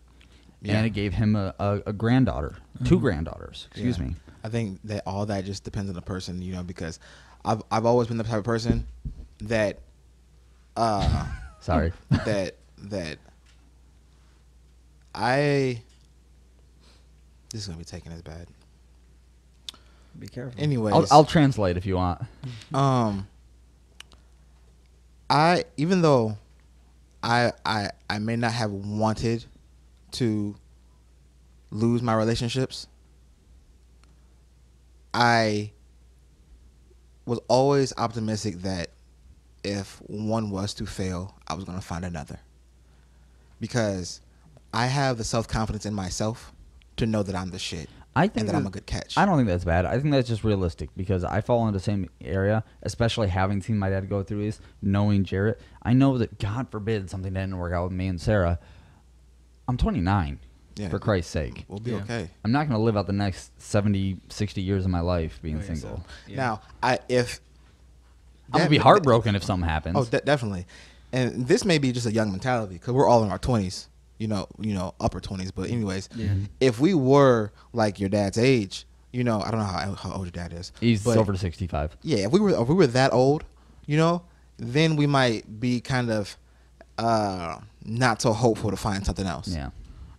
Yeah. and it gave him a granddaughter, two granddaughters. Excuse me. I think that all that just depends on the person, because I've always been the type of person that Sorry. that this is gonna be taken as bad. Be careful. Anyways, I'll translate if you want. Even though I may not have wanted to lose my relationships, I was always optimistic that if one was to fail, I was going to find another. Because I have the self-confidence in myself to know that I'm the shit. I think and that I'm a good catch. I don't think that's bad. I think that's just realistic because I fall into the same area, especially having seen my dad go through this, knowing Jarrett. I know that, God forbid, something didn't work out with me and Sarah. I'm 29, for Christ's sake. We'll be okay. I'm not going to live out the next 70, 60 years of my life being single. Yeah. Now, I'm going to be heartbroken if something happens. Oh, definitely. And this may be just a young mentality because we're all in our 20s. Upper 20s. But anyways, if we were like your dad's age, I don't know how old your dad is. He's over 65. Yeah, if we were that old, then we might be kind of not so hopeful to find something else. Yeah.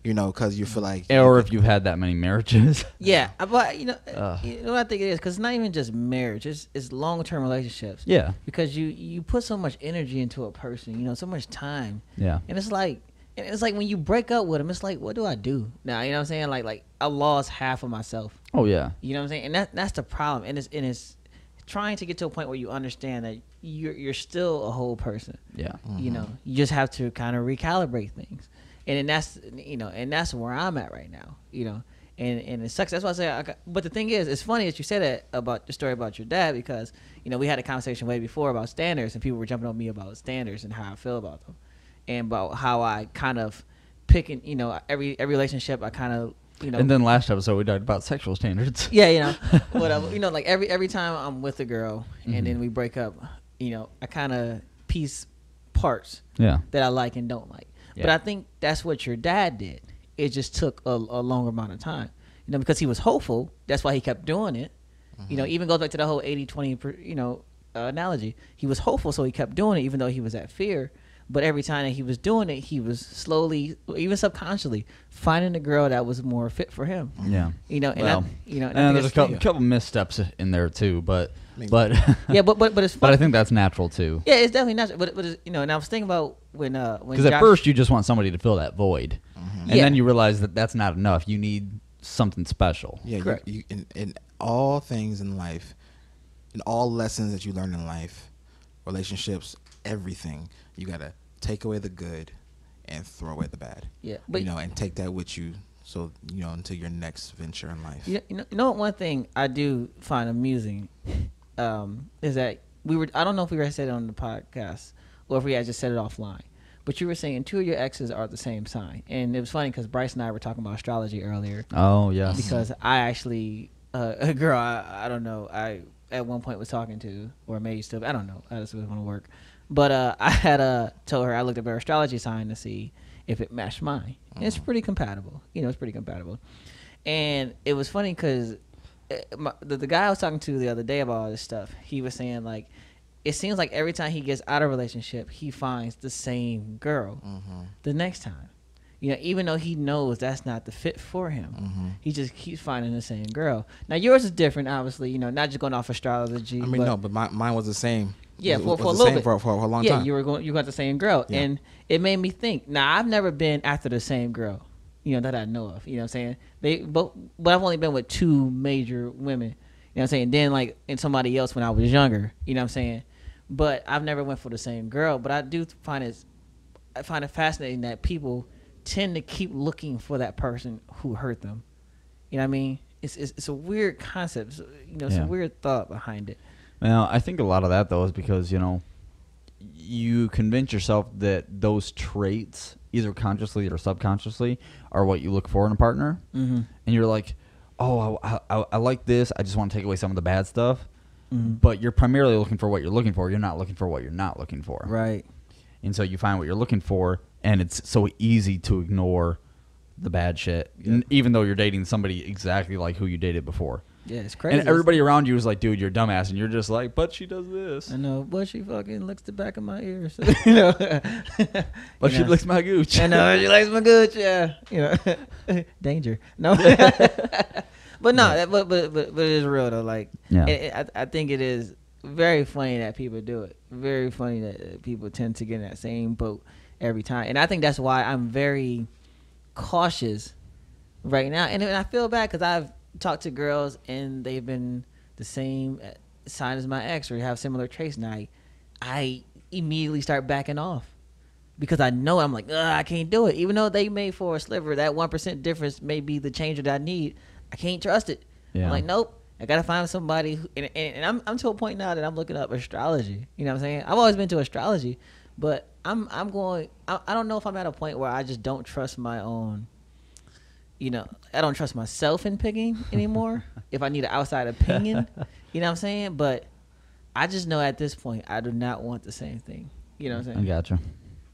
Because you feel like, or if you've had that many marriages. Yeah, but you know what I think it is, because it's not even just marriage; it's long-term relationships. Yeah. Because you put so much energy into a person, so much time. Yeah. And it's like when you break up with them, it's like, what do I do now? You know what I'm saying? Like I lost half of myself. Oh yeah. You know what I'm saying? And that's the problem. And it's trying to get to a point where you understand that you're still a whole person. Yeah. Mm-hmm. You just have to kind of recalibrate things. And that's where I'm at right now, and it sucks. That's why I say. But the thing is, it's funny that you said that about the story about your dad, because we had a conversation way before about standards, and people were jumping on me about standards and how I feel about them, and about how I kind of pick every relationship I kind of And then last episode we talked about sexual standards. Yeah, whatever. Like every time I'm with a girl and then we break up, I kind of piece parts that I like and don't like. Yeah. But I think that's what your dad did. It just took a longer amount of time, because he was hopeful. That's why he kept doing it. Mm-hmm. Even goes back to the whole 80-20, analogy. He was hopeful, so he kept doing it, even though he was at fear. But every time that he was doing it, he was slowly, even subconsciously, finding a girl that was more fit for him. Yeah. And there's a couple missteps in there too, but yeah, but it's fun. But I think that's natural too. Yeah, it's definitely natural. But it's, and I was thinking about when because at first you just want somebody to fill that void, and then you realize that that's not enough. You need something special. Yeah, correct. You in all things in life, in all lessons that you learn in life, relationships, everything, you gotta take away the good and throw away the bad. Yeah, but and take that with you. So, into your next venture in life. One thing I do find amusing is that I don't know if we were said it on the podcast or if we had just said it offline, but you were saying 2 of your exes are the same sign. And it was funny because Bryce and I were talking about astrology earlier. Oh, yes. Because I actually a girl I don't know I at one point was talking to, or maybe still, I don't know, I just was going to work, but I had told her I looked at her astrology sign to see if it matched mine. And it's pretty compatible, it's pretty compatible. And it was funny because the guy I was talking to the other day about all this stuff, he was saying like, it seems like every time he gets out of a relationship, he finds the same girl the next time. Even though he knows that's not the fit for him, he just keeps finding the same girl. Now yours is different, obviously. Not just going off astrology. I mean, but mine was the same. Yeah, for a was the little same bit, for a long yeah, time. you got the same girl, Yeah. and it made me think. Now I've never been after the same girl, that I know of. You know what I'm saying? But I've only been with 2 major women. You know what I'm saying? Then like and somebody else when I was younger. You know what I'm saying? But I've never went for the same girl. But I do find it fascinating that people tend to keep looking for that person who hurt them. You know what I mean? It's a weird concept. It's a weird thought behind it. Well, I think a lot of that though is because you convince yourself that those traits, either consciously or subconsciously, are what you look for in a partner, and you're like, oh, I like this. I just want to take away some of the bad stuff. But you're primarily looking for what you're looking for. You're not looking for what you're not looking for. Right. And so you find what you're looking for, and it's so easy to ignore the bad shit, even though you're dating somebody exactly like who you dated before. Yeah, it's crazy. And everybody around you is like, dude, you're a dumbass. And you're just like, but she does this. I know, but she fucking licks the back of my ears. But she licks my gooch. I know, she likes my gooch, yeah. Danger. No. But no, but it is real, though. Like, I think it is very funny that people do it. Very funny that people tend to get in that same boat every time. And I think that's why I'm very cautious right now. And I feel bad because I've talked to girls and they've been the same sign as my ex or have similar traits, and I immediately start backing off because I know I'm like, I can't do it. Even though they made for a sliver, that 1% difference may be the changer that I need. I can't trust it. Yeah. I'm like, nope. I gotta find somebody who, and I'm to a point now that I'm looking up astrology. You know what I'm saying? I've always been to astrology, but I don't know if I'm at a point where I just don't trust my own. I don't trust myself in picking anymore. If I need an outside opinion, you know what I'm saying? But I just know at this point I do not want the same thing. You know what I'm saying? I gotcha.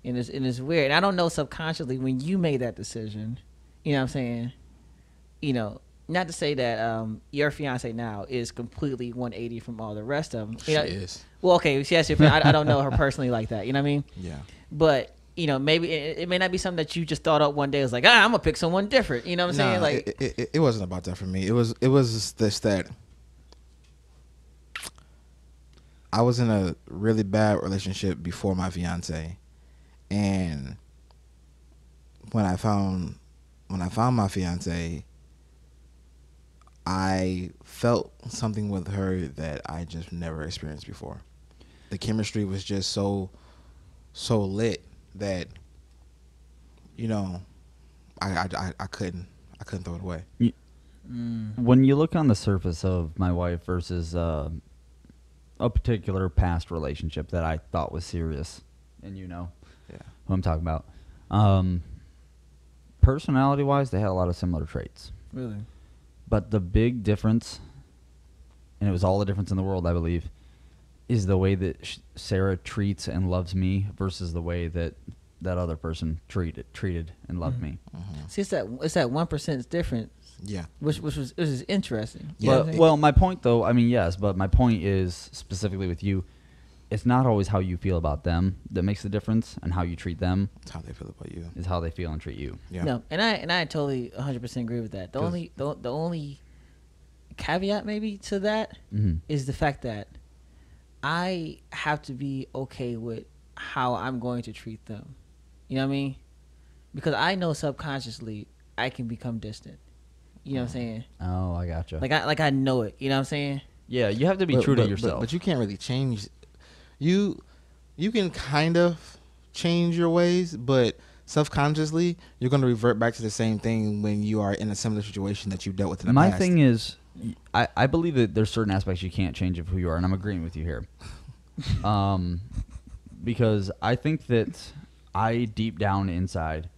And it's weird. And I don't know subconsciously when you made that decision. You know what I'm saying? Not to say that your fiance now is completely 180 from all the rest of them. She is. Well, okay, she has your I don't know her personally like that. You know what I mean? Yeah. But maybe it may not be something that you just thought up one day. It was like, I'm gonna pick someone different. You know what I'm saying? Like, it wasn't about that for me. It was this that I was in a really bad relationship before my fiance, and when I found my fiance, I felt something with her that I just never experienced before. The chemistry was just so lit that I couldn't throw it away. When you look on the surface of my wife versus a particular past relationship that I thought was serious, and who I'm talking about, personality wise, they had a lot of similar traits. really? But the big difference, and it was all the difference in the world, I believe, is the way that Sarah treats and loves me versus the way that other person treated and loved me. See, it's that 1% difference. Yeah. Which is interesting. Yeah. Well, my point though, I mean, yes, but my point is specifically with you, it's not always how you feel about them that makes the difference, and how you treat them. It's how they feel about you. Is how they feel and treat you. Yeah. No, and I totally 100% agree with that. The only caveat maybe to that is the fact that I have to be okay with how I'm going to treat them. You know what I mean? Because I know subconsciously I can become distant. You know what I'm saying? Oh, I gotcha. Like I know it. You know what I'm saying? Yeah, you have to be true to yourself. But you can't really change. You can kind of change your ways, but subconsciously you're going to revert back to the same thing when you are in a similar situation that you dealt with in the past. My thing is, I believe that there's certain aspects you can't change of who you are, and I'm agreeing with you here. Because I think that I, deep down inside,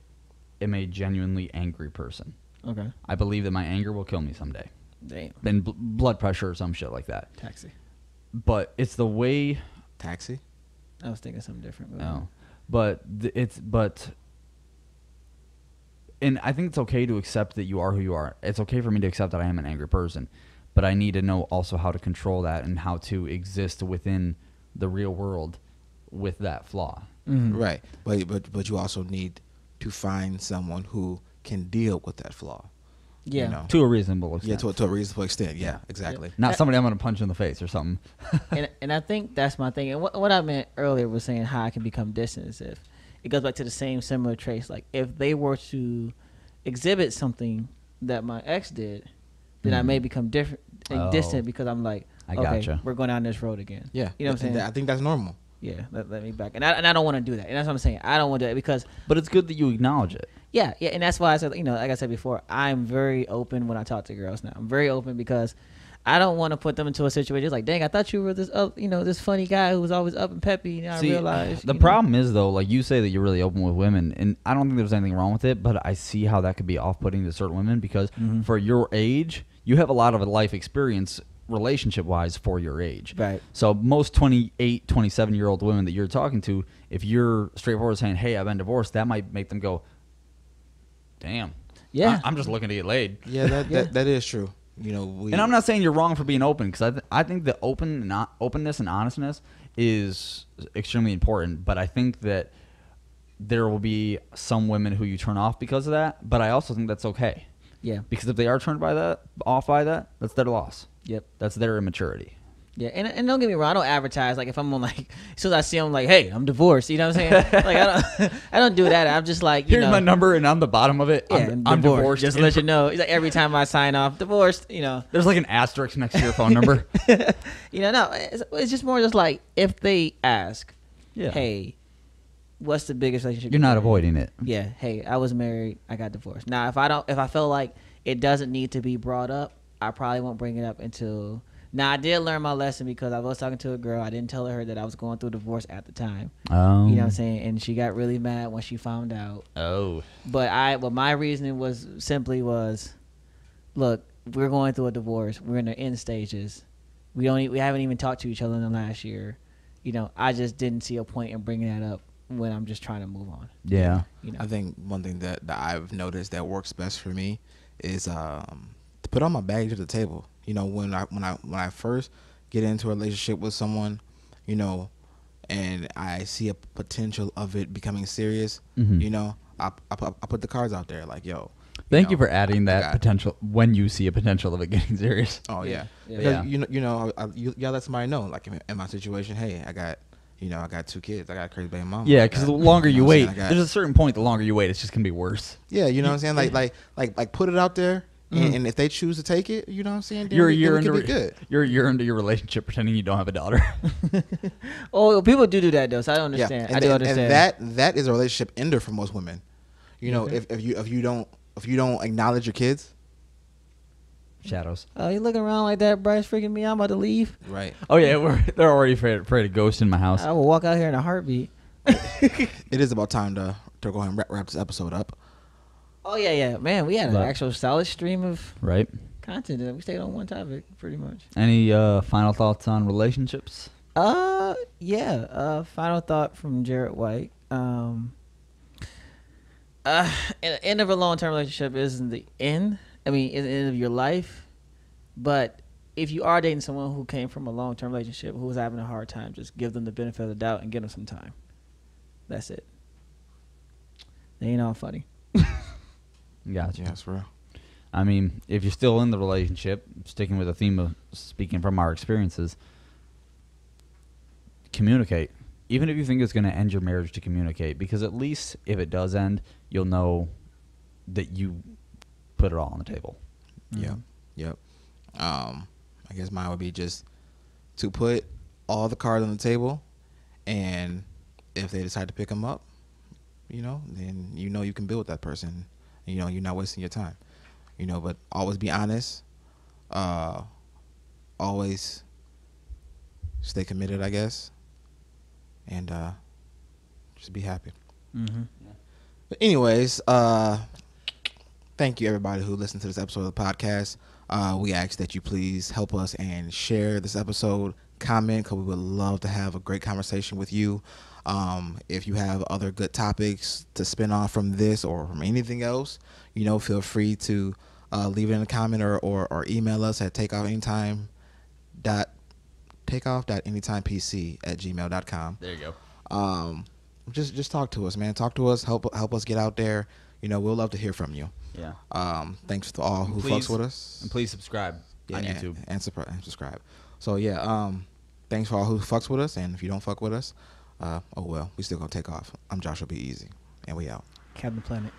am a genuinely angry person. Okay. I believe that my anger will kill me someday. Damn. and blood pressure or some shit like that. Taxi. But it's the way. Taxi. I was thinking something different. No, but and I think it's okay to accept that you are who you are. It's okay for me to accept that I am an angry person, but I need to know also how to control that and how to exist within the real world with that flaw. Mm-hmm. Right. But you also need to find someone who can deal with that flaw. Yeah. You know? To a reasonable extent. Yeah, to a reasonable extent. Yeah, exactly. Not somebody I'm going to punch in the face or something. and I think that's my thing. And what I meant earlier was saying how I can become distant is if it goes back to the same similar traits. Like if they were to exhibit something that my ex did, then I may become distant because I'm like, I okay, gotcha. we're going down this road again. Yeah. You know what I'm saying? I think that's normal. Yeah, let me back. And I don't want to do that. And that's what I'm saying. I don't want to do it because But it's good that you acknowledge it. yeah, and that's why I said, like I said before, I'm very open when I talk to girls now. I'm very open because I don't want to put them into a situation it's like, dang, I thought you were this this funny guy who was always up and peppy. And I realized the problem is though, like you say that you're really open with women, and I don't think there's anything wrong with it, but I see how that could be off-putting to certain women because for your age, you have a lot of life experience relationship-wise for your age. Right. So most 28, 27-year-old women that you're talking to, if you're straightforward saying, hey, I've been divorced, that might make them go, damn. Yeah. I'm just looking to get laid. Yeah, that is true. And I'm not saying you're wrong for being open because I think that openness and honestness is extremely important. But I think that there will be some women who you turn off because of that. But I also think that's okay. Yeah. Because if they are turned off by that, that's their loss. Yep. That's their immaturity. Yeah, and don't get me wrong, I don't advertise like if I'm on like as soon as I see them like, hey, I'm divorced. You know what I'm saying? Like I don't do that. I'm just like, here's my number, and on the bottom of it, yeah, I'm divorced. Just to let you know, it's like every time I sign off, divorced. There's like an asterisk next to your phone number. No, it's just more just like if they ask, hey, what's the biggest relationship? You're not avoiding it. Yeah, hey, I was married, I got divorced. Now, if I feel like it doesn't need to be brought up, I probably won't bring it up until. Now, I did learn my lesson because I was talking to a girl. I didn't tell her that I was going through divorce at the time. Oh. You know what I'm saying? And she got really mad when she found out. Oh. But my reasoning was look, we're going through a divorce. We're in the end stages. We haven't even talked to each other in the last year. I just didn't see a point in bringing that up when I'm just trying to move on. Yeah. I think one thing that I've noticed that works best for me is to put all my baggage at the table. When I first get into a relationship with someone, and I see a potential of it becoming serious, I put the cards out there like, yo. Thank you for adding that potential when you see a potential of it getting serious. Oh yeah. Yeah. Because, you let somebody know, like in my situation, hey, I got 2 kids. I got a crazy baby mama. Yeah, because the longer you wait, there's a certain point. The longer you wait, it's just gonna be worse. Yeah, you know what I'm saying. Like put it out there. And if they choose to take it, you know what I'm saying? You're a year into your relationship pretending you don't have a daughter. Oh, people do that though, so I don't understand. Yeah. I do understand. And that is a relationship ender for most women. If you don't acknowledge your kids. Shadows. Oh, you looking around like that, Bryce? Freaking me! I'm about to leave. Right. Oh yeah, they're already afraid of ghosts in my house. I will walk out here in a heartbeat. It is about time to go ahead and wrap this episode up. Oh yeah, man. We had an actual solid stream of content. We stayed on one topic pretty much. Any final thoughts on relationships? Final thought from Jarrett White. End of a long-term relationship isn't the end. I mean, it's the end of your life. But if you are dating someone who came from a long-term relationship who was having a hard time, just give them the benefit of the doubt and give them some time. That's it. They ain't all funny. Gotcha. Yeah, that's real. I mean, if you're still in the relationship, sticking with the theme of speaking from our experiences, communicate. Even if you think it's going to end your marriage, to communicate. Because at least if it does end, you'll know that you put it all on the table. Mm-hmm. Yep. I guess mine would be just to put all the cards on the table, and if they decide to pick them up, then you can build with that person. You're not wasting your time. But always be honest. Always stay committed, I guess. And just be happy. Mm-hmm. But anyways, thank you everybody who listened to this episode of the podcast. We ask that you please help us and share this episode, comment, because we would love to have a great conversation with you. If you have other good topics to spin off from this or from anything else, feel free to leave it in a comment or email us at takeoff.anytimepc@gmail.com. There you go. Just talk to us, man. Talk to us. Help us get out there. We'll love to hear from you. Yeah. Thanks to all who fucks with us. And please subscribe on YouTube. And subscribe. So yeah, thanks for all who fucks with us. And if you don't fuck with us, oh well, we still gonna take off. I'm Joshua B. Easy, and we out. Captain Planet.